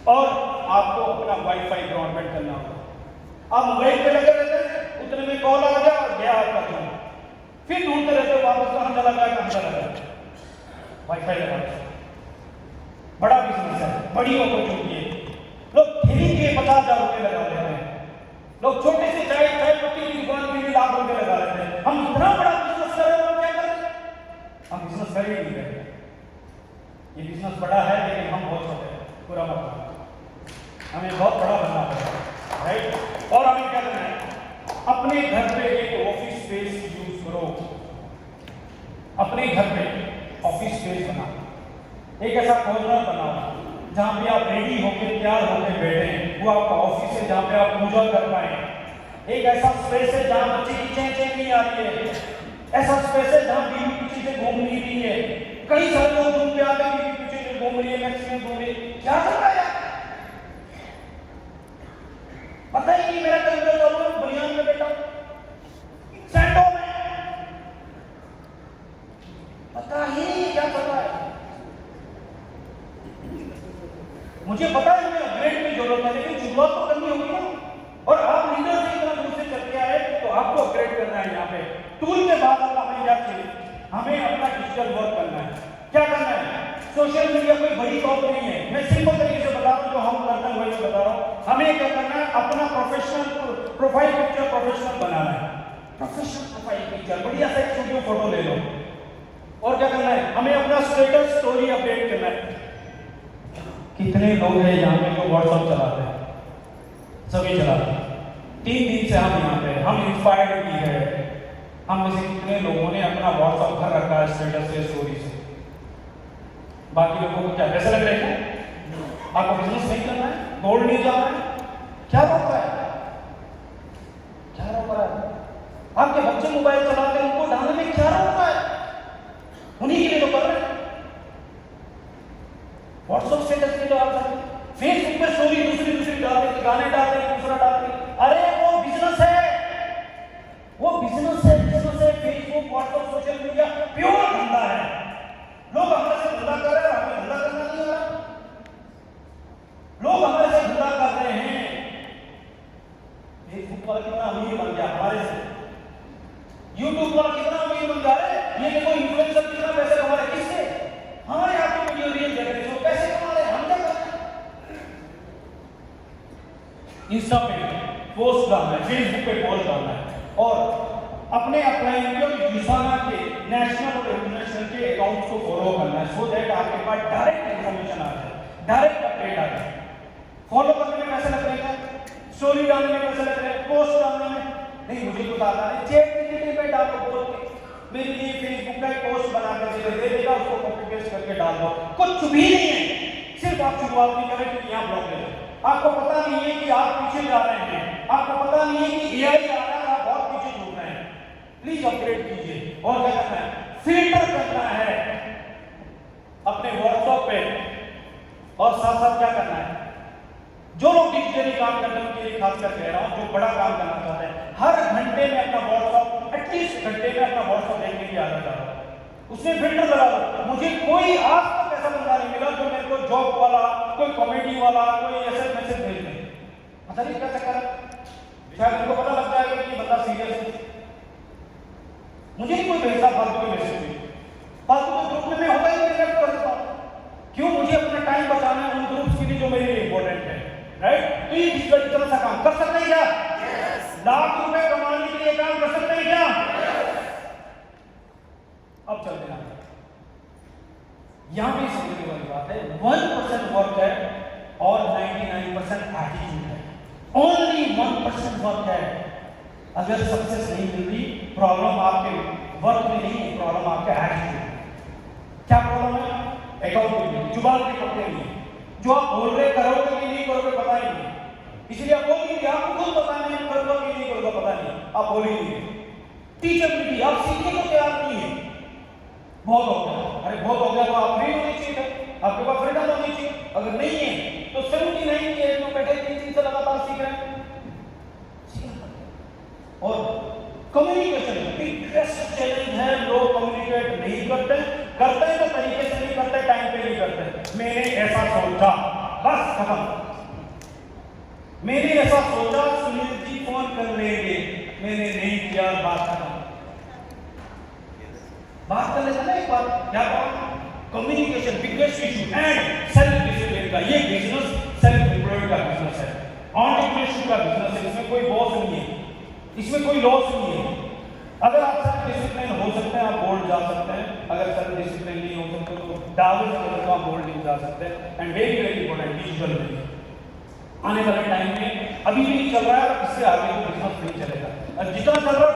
और आपको अपना वाईफाई ब्रॉडबैंड करना होगा। आप मोबाइल पे लगे रहते हैं, उतने में कॉल आ गया और गया आपका फोन, फिर ढूंढते रहते हो वापस कहां चला गया, कहां चला गया। वाईफाई लगा, बड़ा बिजनेस है, बड़ी अपॉर्चुनिटी है। लोग खरीद के 50,000 रुपए लगा लेते हैं। लोग छोटे से चाय पत्ती की दुकान के लिए लाख रुपए लगा लेते हैं। हम इतना बड़ा बिजनेस कर रहे हैं, क्या कर रहे हैं? हम बिजनेस कर ही नहीं रहे। ये बिजनेस बड़ा है, लेकिन पूरा मत, हमें बहुत बड़ा बनना पड़ेगा, राइट। और हमें क्या करना है, अपने घर पे एक ऑफिस स्पेस यूज करो, अपने घर पे ऑफिस स्पेस बनाओ, एक ऐसा कॉर्नर बनाओ जहां पे आप रेडी होकर तैयार होकर बैठे, वो आपका ऑफिस है जहां पे आप पूजा कर पाए। एक ऐसा स्पेस है जहां बच्चे की चें नहीं आ रही है, ऐसा स्पेस है जहां बीवी पीछे से घूम नहीं रही है। कई सारे लोग घूम के आते हैं, बीवी पीछे से घूम रही है, मैक्सिमम घूम रही है, क्या कर रहा है यार, पता ही नहीं मेरा कहीं तो बनियान में बैठा सैंडो में, पता ही नहीं क्या कर रहा है। मुझे पता है हमें अपग्रेड की जरूरत है, लेकिन शुरुआत तो करनी होगी ना। और आप लीडर से इतना दूर से चल के आए तो आपको अपग्रेड करना है। यहाँ पे टूल के बाद आप हमें क्या चाहिए, हमें अपना डिजिटल वर्क करना है। क्या करना है, सोशल मीडिया कोई बड़ी बात नहीं है, मैं सिंपल तरीके से बता रहा हूँ, जो हम करते हैं वही बता रहा हूँ। हमें क्या करना है, अपना प्रोफेशनल प्रोफाइल पिक्चर प्रोफेशनल बनाना है, प्रोफेशनल प्रोफाइल पिक्चर, बढ़िया सा एक स्टूडियो फोटो ले लो। और क्या करना है, हमें अपना स्टेटस स्टोरी अपडेट करना है। कितने लोग हैं यहाँ पे जो व्हाट्सएप चलाते हैं, सभी चलाते हैं। 3 दिन से हम यहाँ पे, हम इंस्पायर्ड भी है, हम में से कितने लोगों ने अपना व्हाट्सएप भर रखा है स्टेटस से, स्टोरी से। बाकी लोगों को क्या कैसे लग रहा है, आपको बिजनेस नहीं करना है, दौड़ नहीं जाना है, क्या रोक रहा है, क्या रोक रहा है? आपके बच्चे मोबाइल चलाते हैं, उनको डालने में क्या रोक रहा है? उन्हीं के लिए तो कर रहे हैं। व्हाट्सएप स्टेटस पे डाल सकते, फेसबुक पे स्टोरी दूसरी डालते, गाने डालते, दूसरा डालते, अरे वो बिजनेस है, वो बिजनेस है, बिजनेस है। Facebook, WhatsApp, social media pure धंधा है। लोग हमारे से धंधा कर रहे हैं, हमें धंधा करना नहीं आ रहा। लोग हमारे से धंधा कर रहे हैं। फेसबुक वाला कितना अमीर बन गया हमारे से, यूट्यूब वाला कितना अमीर बन गया है, ये देखो इन्फ्लुएंसर कितना पैसे कमा रहे, किससे? हमारे आपको वीडियो रील देख रहे हैं, पैसे कमा रहे हैं, हम क्या कर रहे हैं? इंस्टा पे पोस्ट डालना है, फेसबुक पे पोस्ट डालना है, और अपने यूसाना के नेशनल और इंटरनेशनल के अकाउंट्स को फॉलो करना है, सो दैट आपके पास डायरेक्ट इंफॉर्मेशन आ जाए, डायरेक्ट अपडेट आ जाए। फॉलो करने में पैसे लग रहे हैं, स्टोरी डालने में पैसे लग रहे हैं, पोस्ट डालने में नहीं, मुझे तो आता है, चैट जीपीटी पे डालो, बोल के मेरे लिए फेसबुक का एक पोस्ट बना कर दे देगा, उसको कॉपी पेस्ट करके डाल दो, कुछ भी नहीं है। सिर्फ आप शुरुआत नहीं करें कि यहाँ ब्लॉक ले लो। आपको पता नहीं है कि आप पीछे जा रहे हैं, आपको पता नहीं है कि एआई आ रहा है, आप बहुत पीछे छूट रहे हैं। प्लीज अपग्रेड कीजिए। और क्या करना है, फिल्टर करना है अपने व्हाट्सएप पे, और साथ साथ क्या करना है, जो लोग डिजिटली काम करते हैं उनके लिए खासकर कह रहा हूं, जो बड़ा काम करना चाहते हैं, हर घंटे में अपना व्हाट्सएप, एटलीस्ट घंटे में अपना व्हाट्सएप देखने की आदत डालो, उसमें फिल्टर लगा दो। मुझे कोई आज तक ऐसा बंदा नहीं मिला जो मेरे को जॉब वाला, कोई कॉमेडी वाला, कोई ऐसा मैसेज भेज दे, पता नहीं क्या चक्कर है, शायद उनको पता लग जाएगा कि बंदा सीरियस है। मुझे नहीं कोई भेजता फालतू के मैसेज, फालतू के ग्रुप में मैं होता ही नहीं कर देता। क्यों? मुझे अपना टाइम बचाना है उन ग्रुप्स के लिए जो मेरे लिए इंपॉर्टेंट है, राइट? तो ये डिजिटल सा काम कर सकते हैं क्या? लाख रुपए कमाने के लिए काम कर सकते हैं क्या? अब चलते हैं, यहां भी समझने वाली बात है, 1% वर्क है और 99% एटीट्यूड है। ओनली 1% वर्क है। अगर सक्सेस नहीं मिलती, प्रॉब्लम आपके वर्क में नहीं है, प्रॉब्लम आपके एटीट्यूड में। क्या प्रॉब्लम है? अकाउंटेबिलिटी, जुबान पे पकड़े नहीं, जो आप बोल रहे करोगे कि नहीं करोगे पता ही नहीं, इसलिए आप बोल रही, आपको खुद पता नहीं करूंगा कि नहीं करूंगा पता नहीं, आप बोल ही नहीं। टीचेबिलिटी, आप सीखने को तैयार नहीं है, बहुत हो गया, अरे बहुत हो गया तो आप फ्री होनी चाहिए, आपके पास फ्रीडम होनी चाहिए। अगर नहीं है तो 79 की एज में बैठे 3 दिन से लगातार सीख रहे हैं। और कम्युनिकेशन बिगेस्ट चैलेंज है, लोग कम्युनिकेट नहीं करते, करते हैं तो तरीके से नहीं करते, टाइम पे नहीं करते। मैंने ऐसा सोचा, बस खत्म। मैंने ऐसा सोचा, सुनील जी फोन कर लेंगे, मैंने नहीं किया, बात खत्म। बात कर लेते ना एक बार, क्या कहा? Communication biggest issue and self discipline का। ये बिजनेस सेल्फ एम्प्लॉयड का बिजनेस है, एंटरप्रेन्योरशिप का बिजनेस है, इसमें कोई बॉस नहीं है, इसमें कोई लॉस नहीं है। अगर आप सेल्फ डिसिप्लिन हो सकते हैं आप बोल्ड जा सकते हैं, अगर सेल्फ डिसिप्लिन नहीं हो सकते तो डाउन तो आप बोल्ड नहीं जा सकते। And very very important digital आने वाले टाइम में अभी भी चल रहा है, इससे आगे तो बिजनेस नहीं चलेगा। जितना चल रहा है